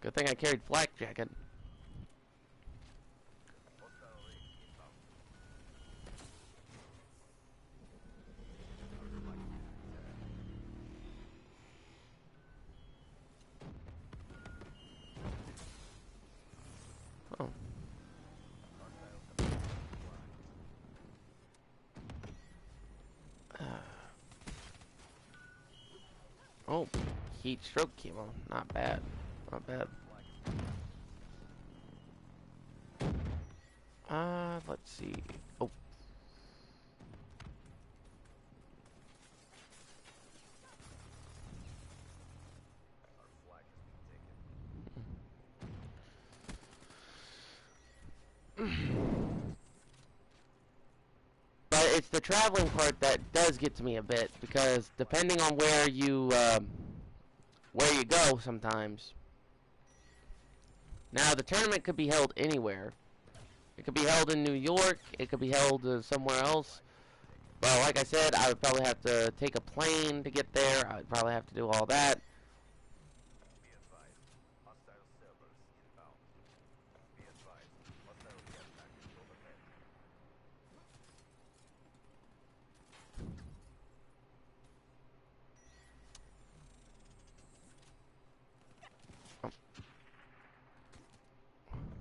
Good thing I carried flak jacket. Hostile raid inbound. Oh. Hostile coming fly. Oh, heat stroke chemo. Not bad. Not bad. Let's see. Oh. Our flag has been taken. But it's the traveling part that does get to me a bit, because depending on where you go sometimes. Now, the tournament could be held anywhere. It could be held in New York. It could be held somewhere else. Well, like I said, I would probably have to take a plane to get there. I would probably have to do all that. Be advised. Hostile servers inbound. Be advised. Hostile care package overhead.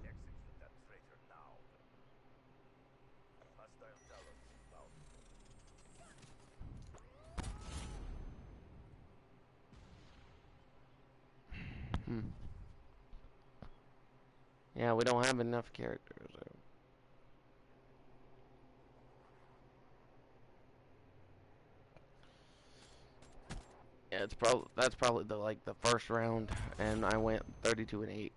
Execute that traitor now. Hostile talons inbound. Hmm. Yeah, we don't have enough characters. Yeah, that's probably the first round, and I went 32-8.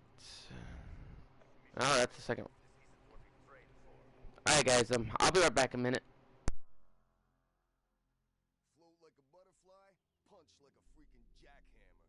Oh, that's the second. This isn't what we trained for. Alright, guys. I'll be right back in a minute. Float like a butterfly, punch like a freaking jackhammer.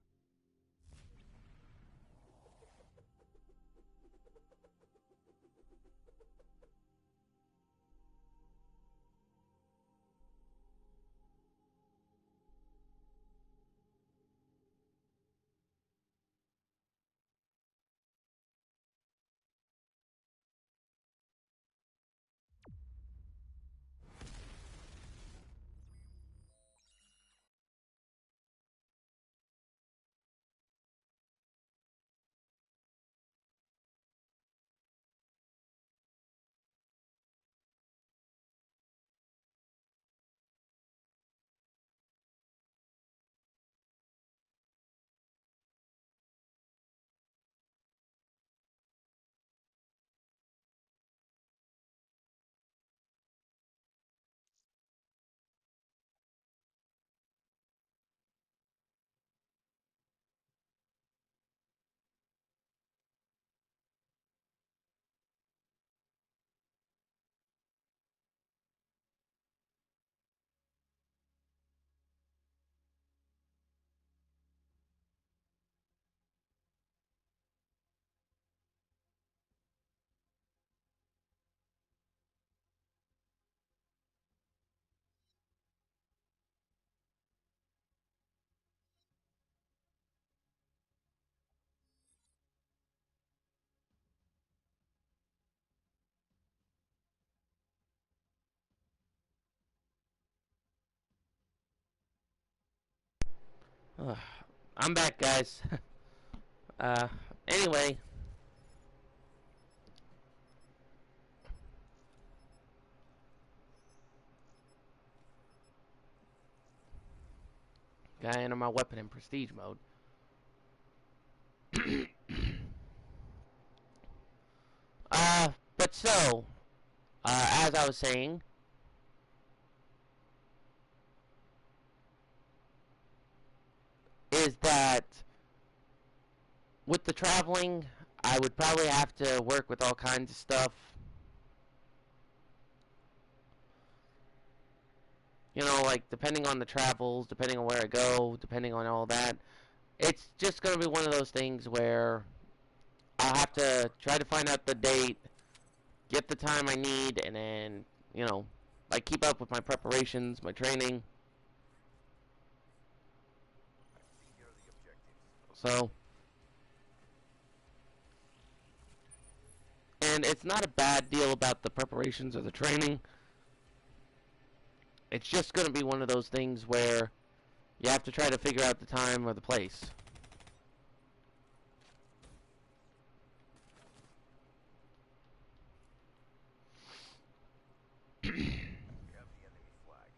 Ugh. I'm back, guys. uh, anyway. Gotta enter my weapon in prestige mode. But so, as I was saying, is that with the traveling, I would probably have to work with all kinds of stuff. You know, like, depending on the travels, depending on where I go, depending on all that. It's just going to be one of those things where I'll have to try to find out the date, get the time I need, and then, you know, like, keep up with my preparations, my training. I see here the objectives. So, And it's not a bad deal about the preparations or the training. It's just going to be one of those things where you have to try to figure out the time or the place. We have the enemy flag.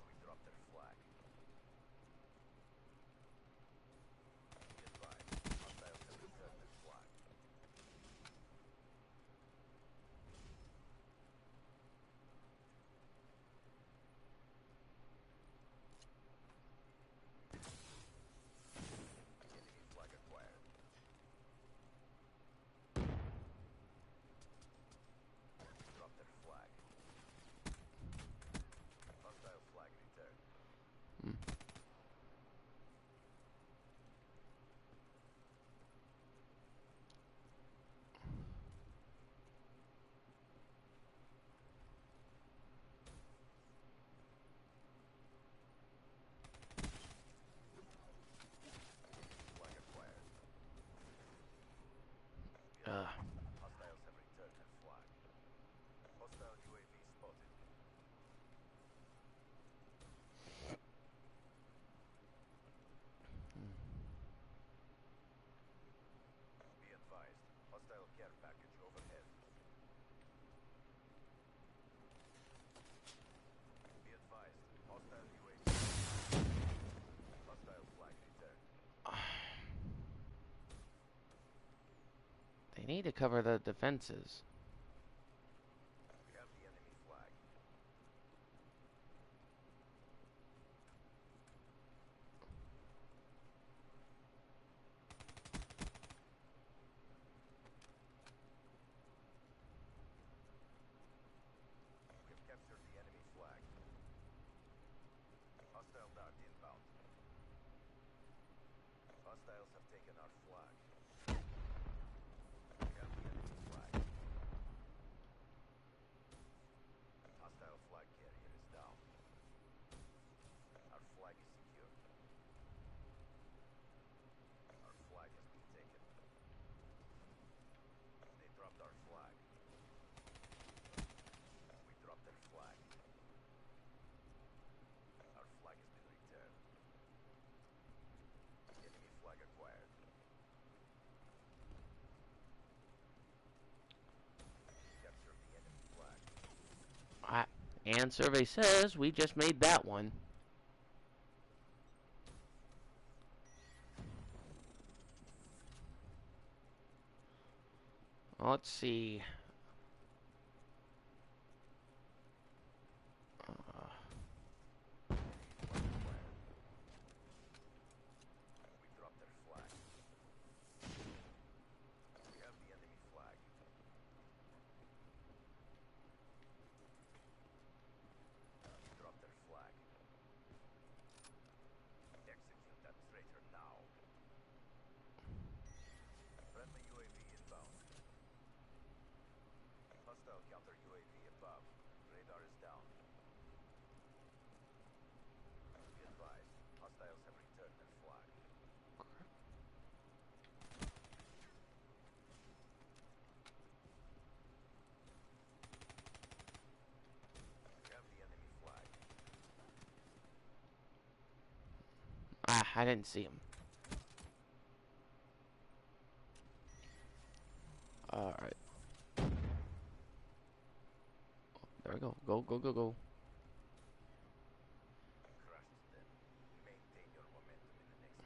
We dropped their flag. Be advised, hostiles have returned their flag. Enemy flag acquired. Drop their flag. Hostile flag returned. Flag acquired. Hostiles have returned their flag. Hostile UAV spotted. Be advised, hostile care package overhead. Be advised, hostile UAV. Hostile flag returned. They need to cover the defenses. We have the enemy flag. We have captured the enemy flag. Hostile dart inbound. Hostiles have taken our flag. We have the enemy flag. Hostile flag carrier is down. Our flag is secure. Our flag has been taken. They dropped our flag. We dropped their flag. Our flag has been returned. Enemy flag acquired. Capture the enemy flag. And survey says we just made that one. Let's see. We dropped their flag. We have the enemy flag. We dropped their flag. Execute that traitor now. Friendly UAV inbound. Hostile counter UAV above. Radar is down. Be advised, hostiles have returned their flag. We have the enemy flag. I didn't see him. Alright. There we go. Go, go, go, go. Crushed them. Maintain your momentum in the next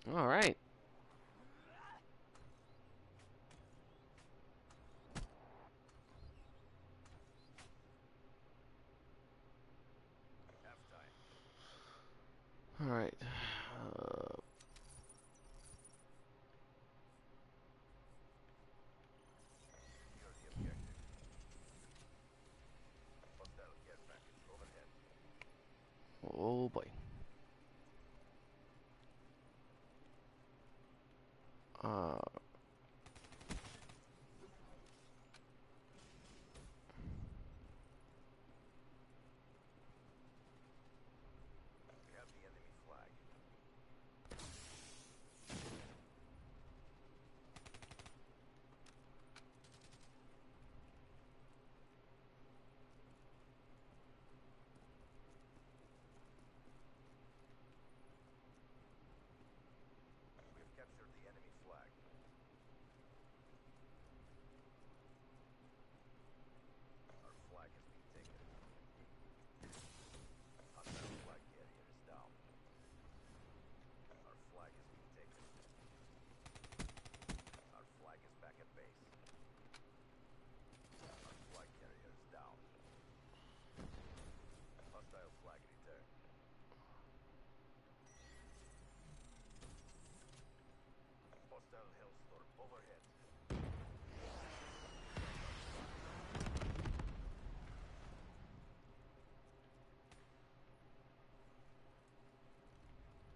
round. Alright. Halftime. Alright. Secure the objective. Hostile care package overhead. Oh boy. Hostile Hellstorm overhead.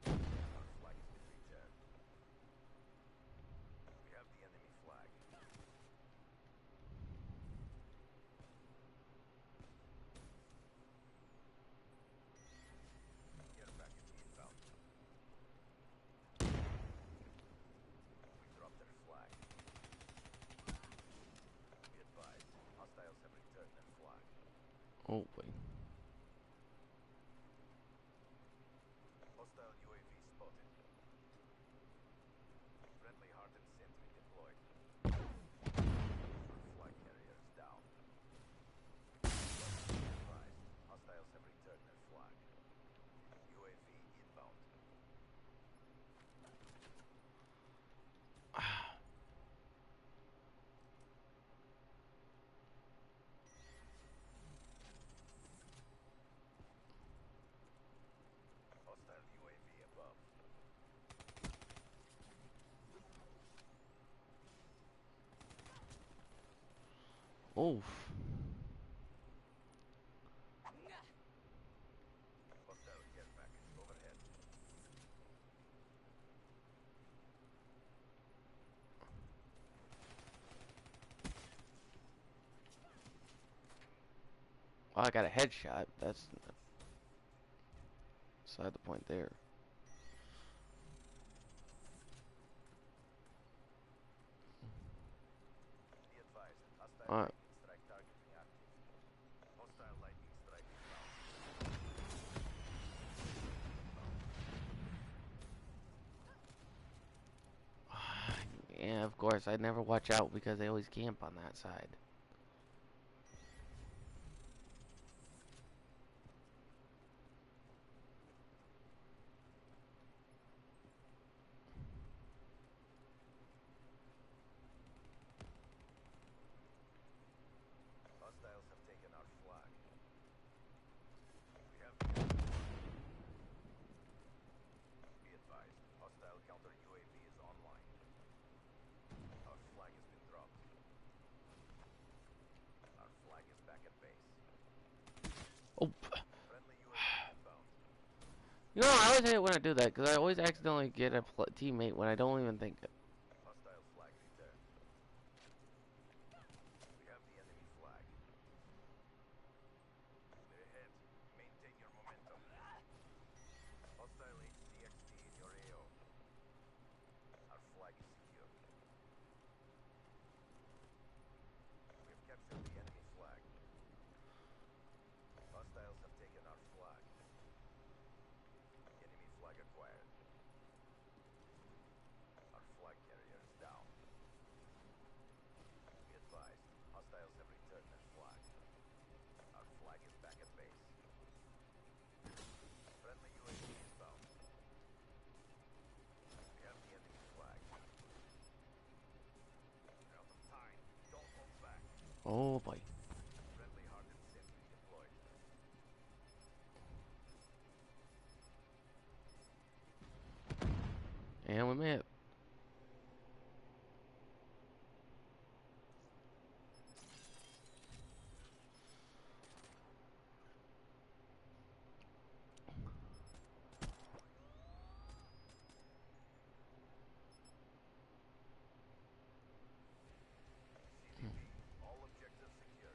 Our flag has been returned. We have the enemy flag. Care package inbound. We dropped their flag. Be advised, hostiles have returned their flag. Oh boy. Hostile UAV spotted. Friendly hardened sentry deployed. Flag carrier is down. Be advised, hostiles have returned their flag. UAV inbound. Hostile UAV above. Oof. Hostile care package overhead. Well, I got a headshot. That's beside the point there. Be advised, hostile Alright. lightning strike targeting active. Hostile lightning strike inbound. Yeah, of course. I never watch out because they always camp on that side. Hostiles have taken our flag. We have the enemy. Be advised, hostile counter UAV is online. Our flag has been dropped. Our flag is back at base. Oh. Friendly UAV inbound. You know, I always hate it when I do that because I always accidentally get a teammate when I don't even think it. Hostile flag returned. We have the enemy flag. We're ahead. Maintain your momentum. Hostile HCXD in your AO. Our flag is secure. We have captured the enemy flag. Hostiles have taken our flag. Enemy flag acquired. Our flag carrier is down. Be advised, hostiles have returned their flag. Our flag is back at base. Friendly UAV inbound. We have the enemy flag. We're out of time. Don't hold back. Oh boy. Friendly hardened sentry deployed. And we met. CVP, all objectives secure.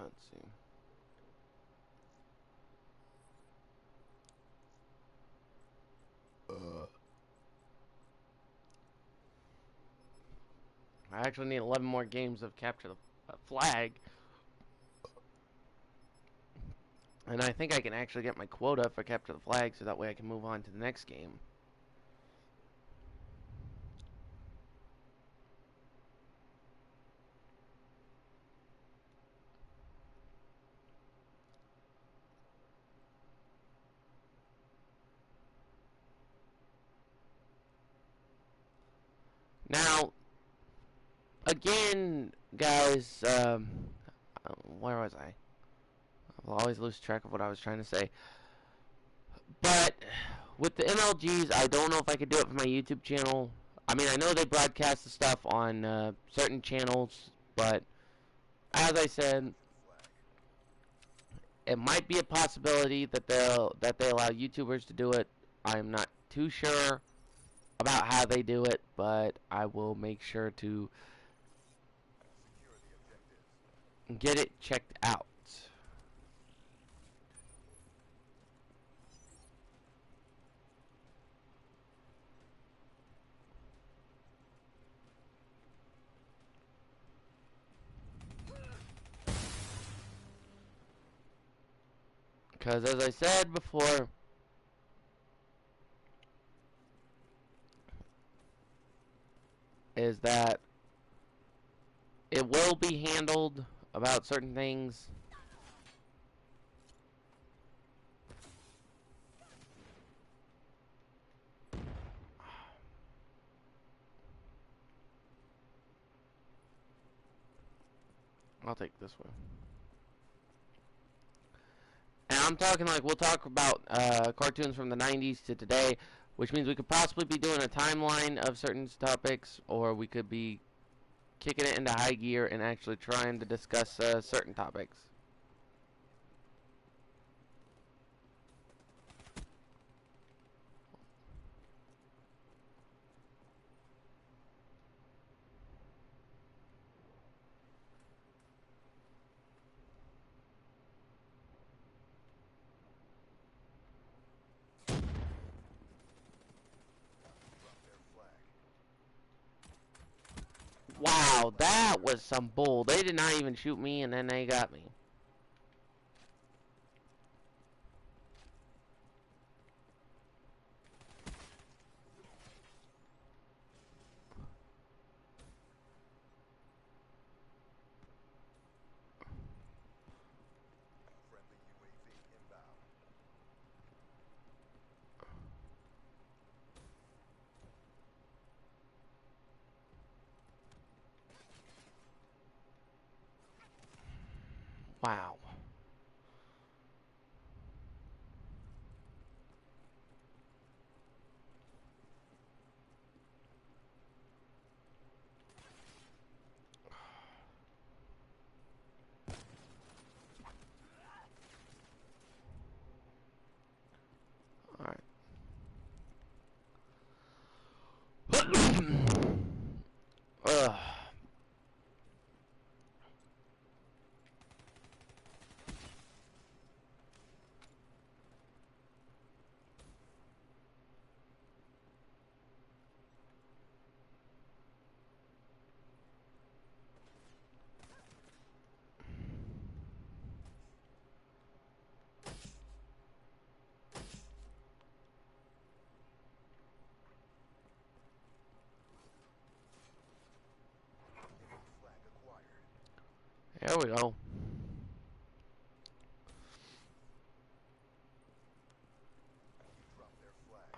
Let's see. I actually need 11 more games of Capture the Flag. And I think I can actually get my quota for Capture the Flag, so that way I can move on to the next game. Now, again, guys, where was I? I'll always lose track of what I was trying to say. But with the MLGs, I don't know if I could do it for my YouTube channel. I mean, I know they broadcast the stuff on certain channels, but as I said, it might be a possibility that they allow YouTubers to do it. I'm not too sure about how they do it, but I will make sure to Secure the objectives. get it checked out. Because as I said before, is that it will be handled about certain things. I'll take this one. And I'm talking like we'll talk about cartoons from the 90s to today, which means we could possibly be doing a timeline of certain topics, or we could be kicking it into high gear and actually trying to discuss certain topics. Drop their flag. Wow, that was some bull. They did not even shoot me, and then they got me. Friendly UAV inbound. Wow. Alright. Ugh. Enemy flag acquired. There we go. Drop their flag.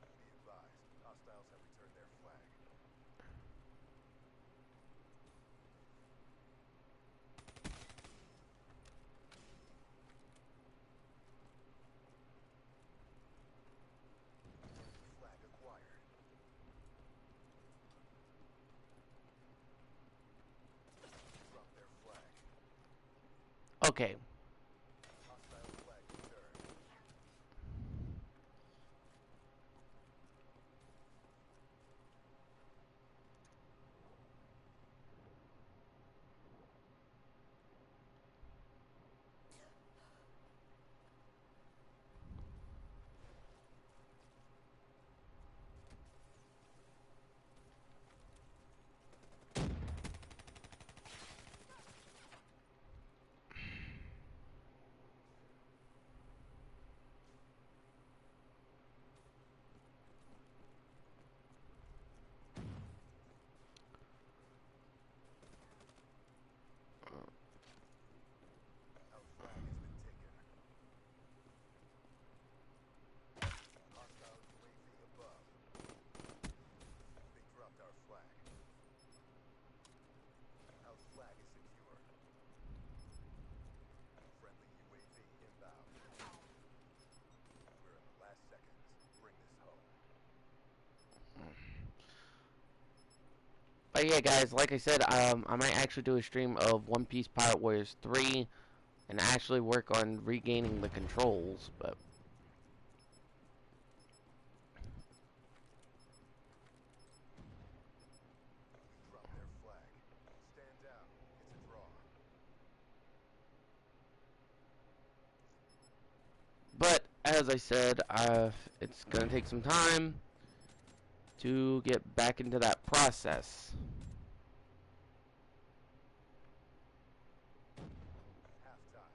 Be advised, hostiles have returned their flag. Enemy flag acquired. Drop their flag. Okay. Hostile flag returned. But yeah, guys, like I said, I might actually do a stream of One Piece Pirate Warriors 3 and actually work on regaining the controls. But We drop their flag. Stand down. It's a draw. but as I said, it's gonna take some time to get back into that process. Halftime.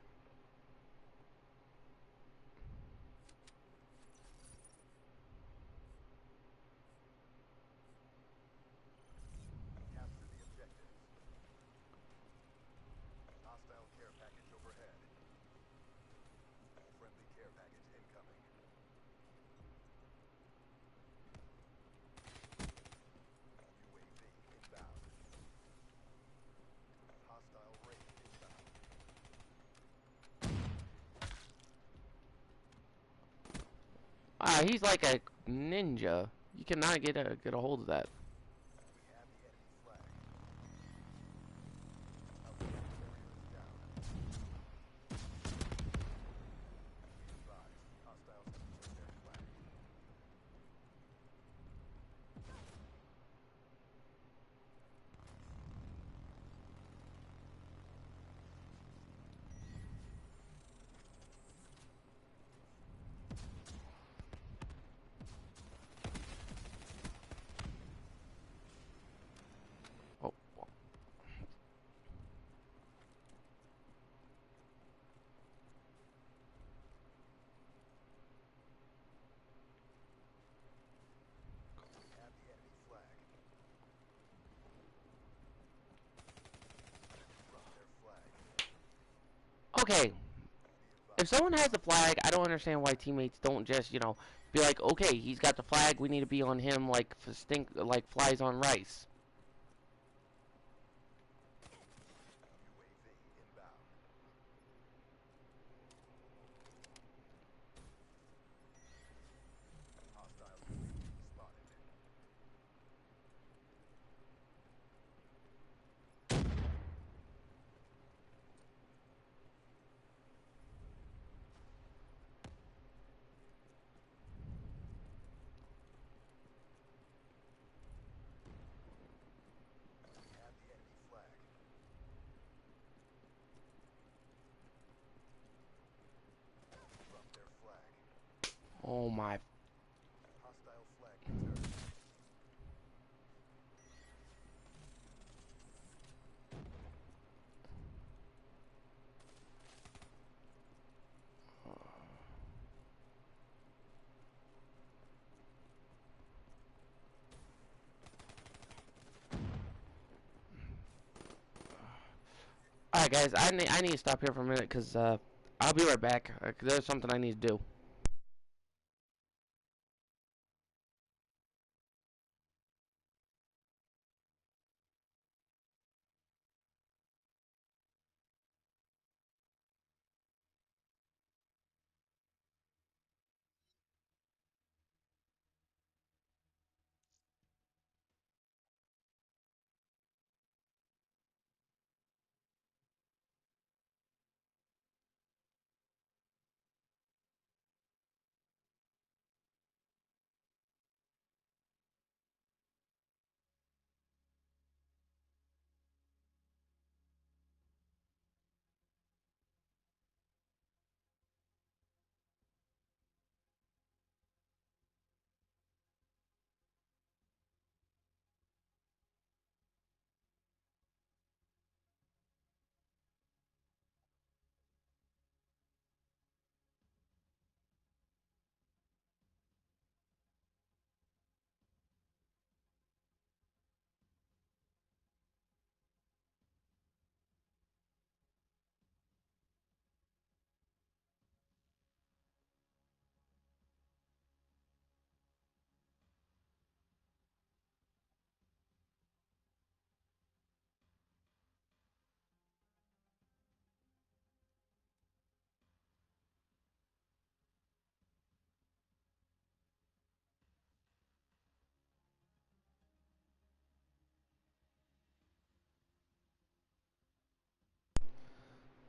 Capture the objectives. Hostile care package overhead. Friendly care package incoming. UAV inbound. Hostile raid inbound. He's like a ninja. You cannot get a hold of that. We have the enemy flag. Outpost carrier is down. Be advised, hostiles have taken their flag. Oh, We have the enemy flag. Drop their flag. okay. Be If advised, someone has the flag, I don't understand why teammates don't just, be like, okay, he's got the flag, we need to be on him like like flies on rice. UAV inbound. Hostile UAV spotted. We have the enemy flag. Drop their flag. Oh my. Hostile flag returned. Alright, guys, I need to stop here for a minute because I'll be right back. 'Cause there's something I need to do.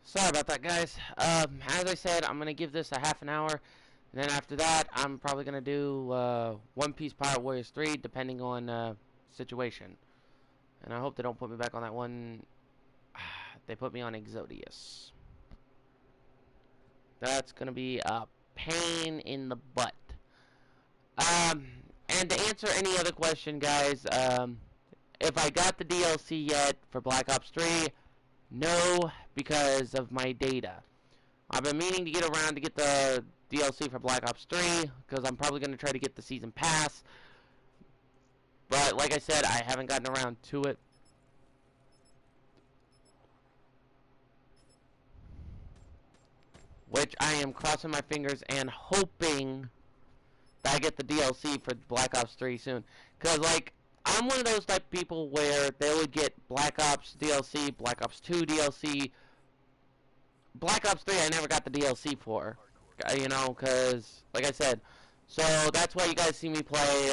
Sorry about that, guys. As I said, I'm gonna give this a half an hour, and then after that, I'm probably gonna do One Piece Pirate Warriors 3, depending on situation. And I hope they don't put me back on that one. They put me on Exodius. That's gonna be a pain in the butt. And to answer any other question, guys, if I got the DLC yet for Black Ops 3, no, because of my data. I've been meaning to get around to get the DLC for Black Ops 3, because I'm probably going to try to get the Season Pass. But, like I said, I haven't gotten around to it. Which I am crossing my fingers and hoping that I get the DLC for Black Ops 3 soon. Because, like, I'm one of those type of people where they would get Black Ops DLC, Black Ops 2 DLC. Black Ops 3 I never got the DLC for. You know, because, like I said, so that's why you guys see me play,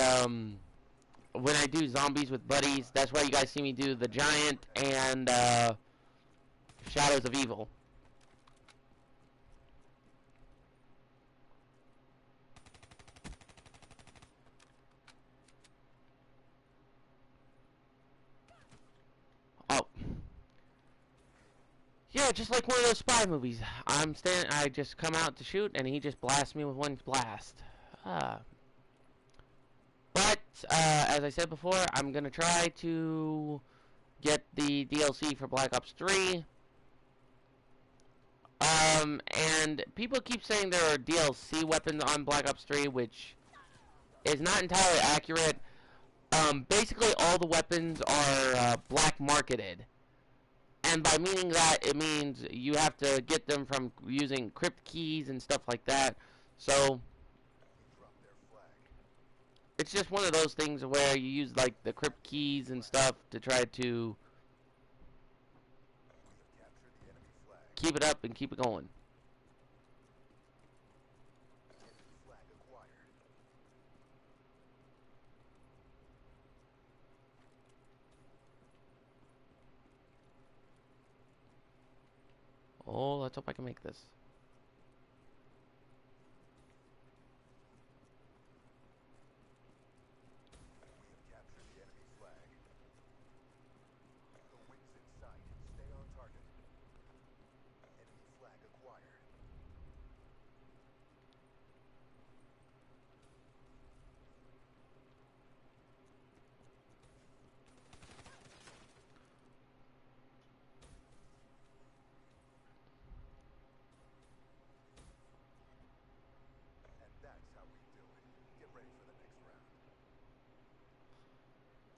when I do Zombies with Buddies, that's why you guys see me do The Giant and, Shadows of Evil. Oh. Yeah, just like one of those spy movies. I just come out to shoot, and he just blasts me with one blast. But, as I said before, I'm gonna try to get the DLC for Black Ops 3. And people keep saying there are DLC weapons on Black Ops 3, which is not entirely accurate. Basically all the weapons are, black marketed. And by meaning that, it means you have to get them from using crypt keys and stuff like that. So, it's just one of those things where you use, like, the crypt keys and stuff to try to keep it up and keep it going. Oh, let's hope I can make this.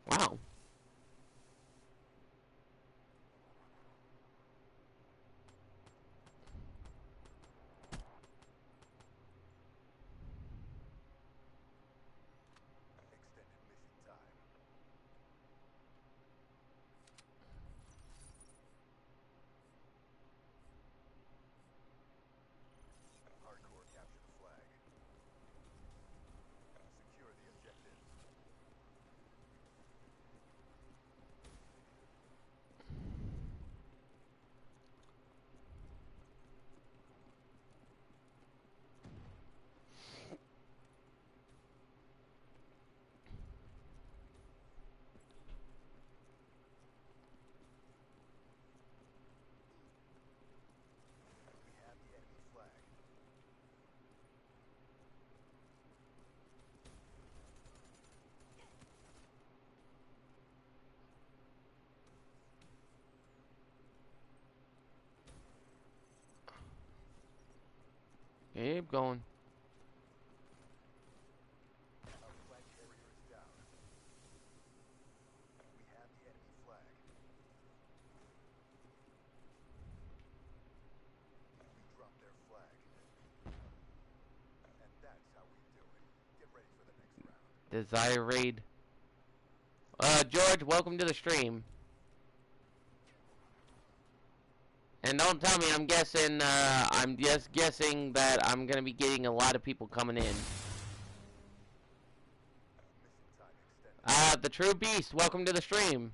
Wow. Keep going. Desire raid. George, welcome to the stream. And don't tell me I'm guessing, I'm just guessing that I'm gonna be getting a lot of people coming in. The True Beast, welcome to the stream.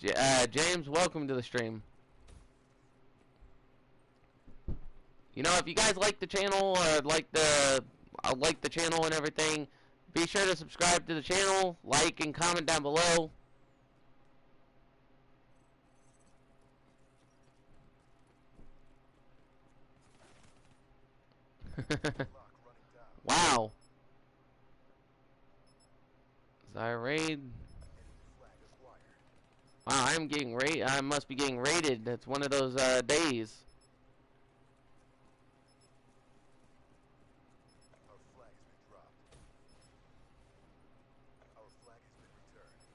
James, welcome to the stream. You know, if you guys like the channel or like the channel and everything, be sure to subscribe to the channel, like and comment down below. Wow. Raid. Wow, I'm getting raid. I must be getting raided. It's one of those days. Our flag has been dropped. Our flag has been returned.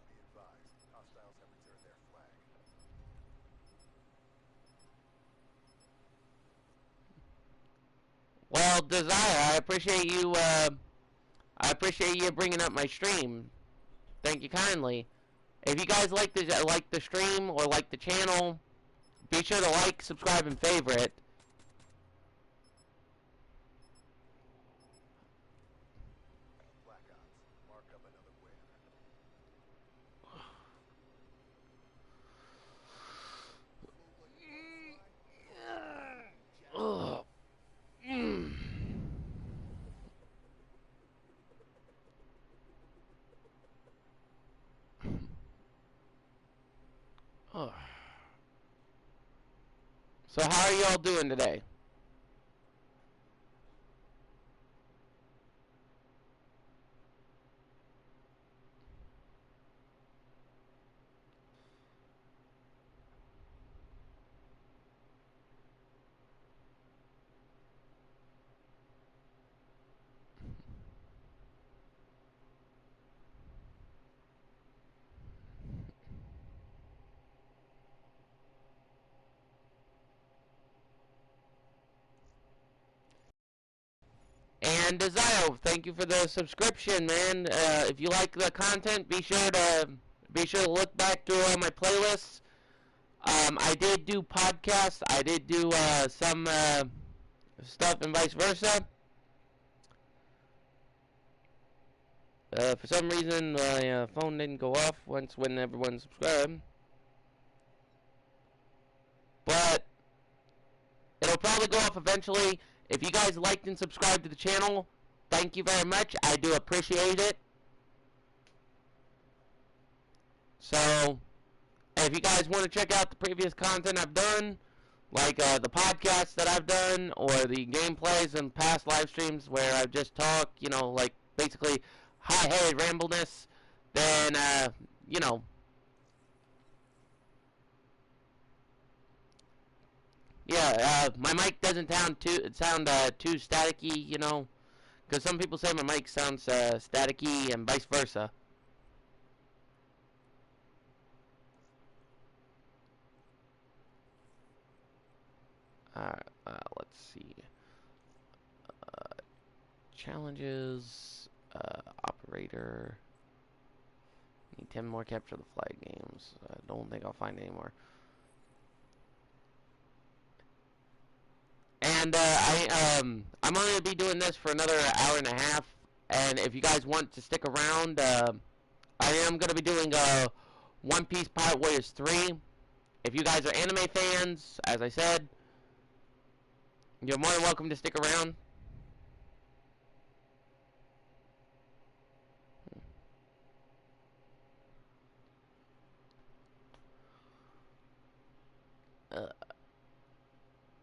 Be advised, hostiles have returned their flag. Well, Desire, I appreciate you bringing up my stream. Thank you kindly. If you guys like the stream or like the channel, be sure to like, subscribe, and favorite. Black Ops, mark up another win. Ugh. Mm. Ugh. So how are y'all doing today? And Desire, thank you for the subscription, man. If you like the content, be sure to look back through all my playlists. I did do podcasts. I did do some stuff and vice versa. For some reason, my phone didn't go off when everyone subscribed. But it'll probably go off eventually. If you guys liked and subscribed to the channel, thank you very much. I do appreciate it. So, if you guys want to check out the previous content I've done, like the podcasts that I've done, or the gameplays and past live streams where I've just talked, you know, like basically high-headed rambleness, then, you know, yeah, my mic doesn't sound too staticky, you know, because some people say my mic sounds staticky and vice versa. Alright, let's see. Challenges, operator. Need 10 more capture the flag games. I don't think I'll find any more. And I'm only gonna be doing this for another hour and a half. And if you guys want to stick around, I am gonna be doing One Piece Pirate Warriors 3. If you guys are anime fans, as I said, you're more than welcome to stick around.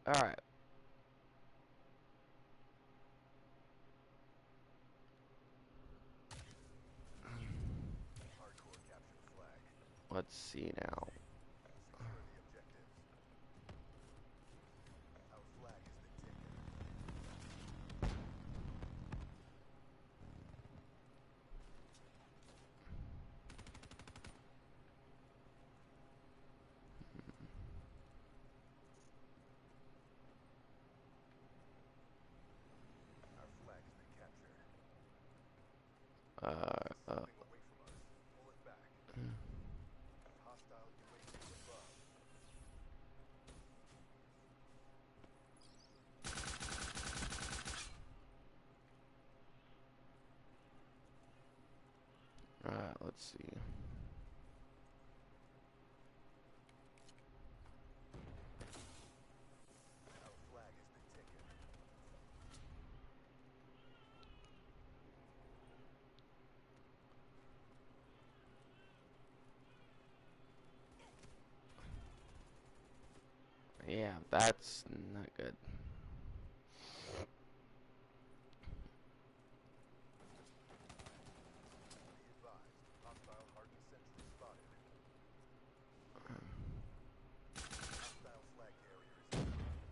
Alright. Hardcore capture the flag. Let's see now. Secure the objectives. Our flag has been taken. Our flag has been captured. Something away from us. Pull it back. Hostile UAV above. Alright, let's see. Yeah, that's not good. Be advised, hostile hardened sentry spotted. Hostile flag carrier is inbound.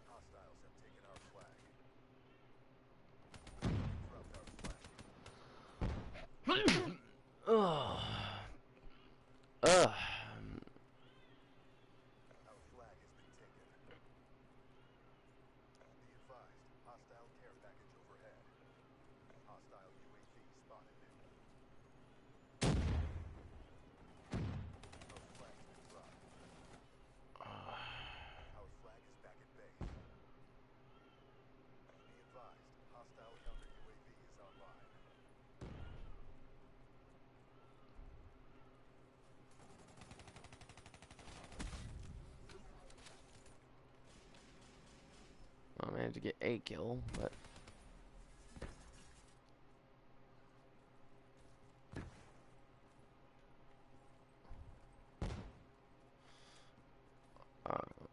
Hostiles have taken our flag. Dropped our flag. Ugh. Ugh. Our flag has been taken. Be advised, hostile care package overhead. Hostile UAV spotted. Our flag has been dropped. Our flag is back at base. Be advised, hostile counter UAV is online. I managed to get a kill, but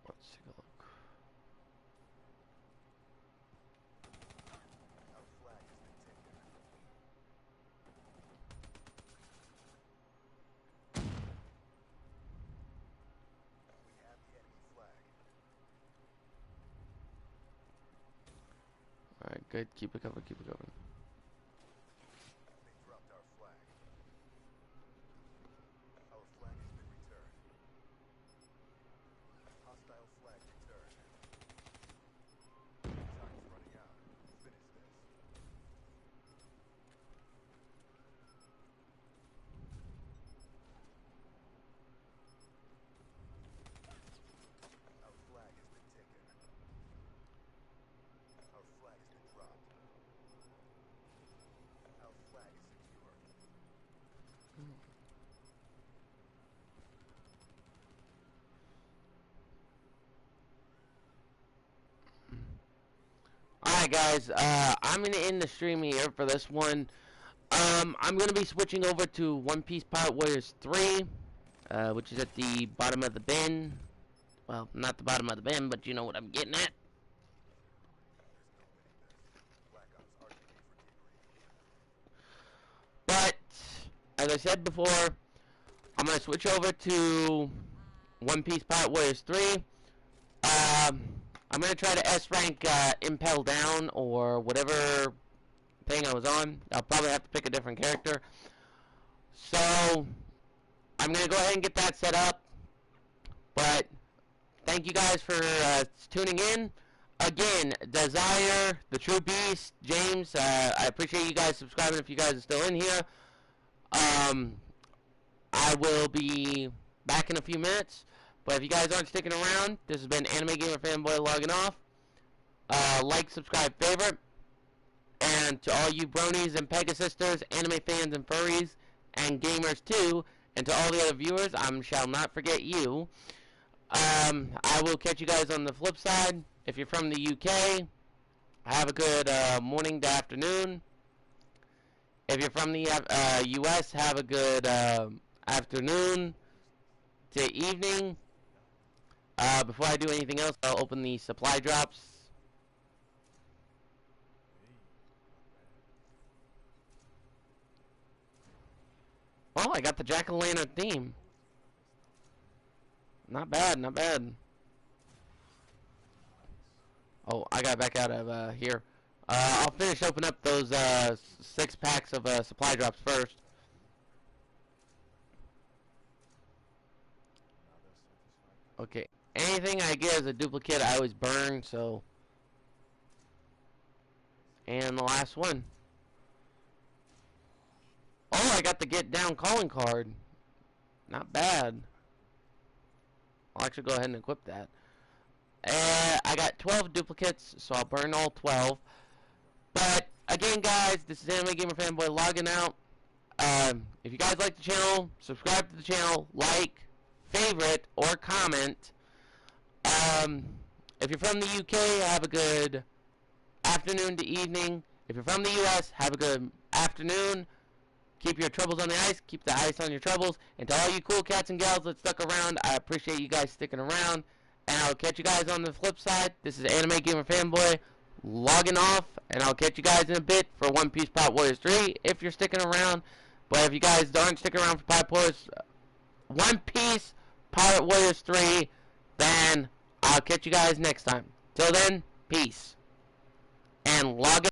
let's take a look. Our flag has been taken. We have the enemy flag. All right, good. Keep it covered. Keep it covered. They dropped our flag. Our flag has been returned. Hostile flag returned. Time's running out. Finish this. Our flag has been taken. Our flag has been dropped. Our flag is secure. Alright guys, I'm gonna end the stream here for this one. I'm gonna be switching over to One Piece Pirate Warriors 3, which is at the bottom of the bin. Well, not the bottom of the bin, but you know what I'm getting at. Black Ops RTB for debrief. But, as I said before, I'm gonna switch over to One Piece Pirate Warriors 3. I'm gonna try to S rank Impel Down or whatever thing I was on. I'll probably have to pick a different character. So I'm gonna go ahead and get that set up. But thank you guys for tuning in. Again, Desire, The True Beast, James, I appreciate you guys subscribing if you guys are still in here. I will be back in a few minutes. But if you guys aren't sticking around, this has been Anime Gamer Fanboy logging off. Like, subscribe, favorite. And to all you bronies and Pegasisters, anime fans and furries, and gamers too, and to all the other viewers, I shall not forget you. I will catch you guys on the flip side. If you're from the UK, have a good morning to afternoon. If you're from the US, have a good afternoon to evening. Before I do anything else, I'll open the supply drops. Oh, I got the Jack-o'-lantern theme. Not bad, not bad. Oh, I got back out of here. I'll finish opening up those 6 packs of supply drops first. Okay, anything I get as a duplicate, I always burn, so. And the last one. Oh, I got the Get Down calling card. Not bad. I'll actually go ahead and equip that. I got 12 duplicates, so I'll burn all 12. But, again, guys, this is Anime Gamer Fanboy logging out. If you guys like the channel, subscribe to the channel, like, favorite, or comment. If you're from the UK, have a good afternoon to evening. If you're from the US, have a good afternoon. Keep your troubles on the ice. Keep the ice on your troubles. And to all you cool cats and gals that stuck around, I appreciate you guys sticking around. And I'll catch you guys on the flip side. This is Anime Gamer Fanboy logging off. And I'll catch you guys in a bit for One Piece Pirate Warriors 3 if you're sticking around. But if you guys aren't sticking around for One Piece Pirate Warriors 3, then I'll catch you guys next time. Till then, peace. And log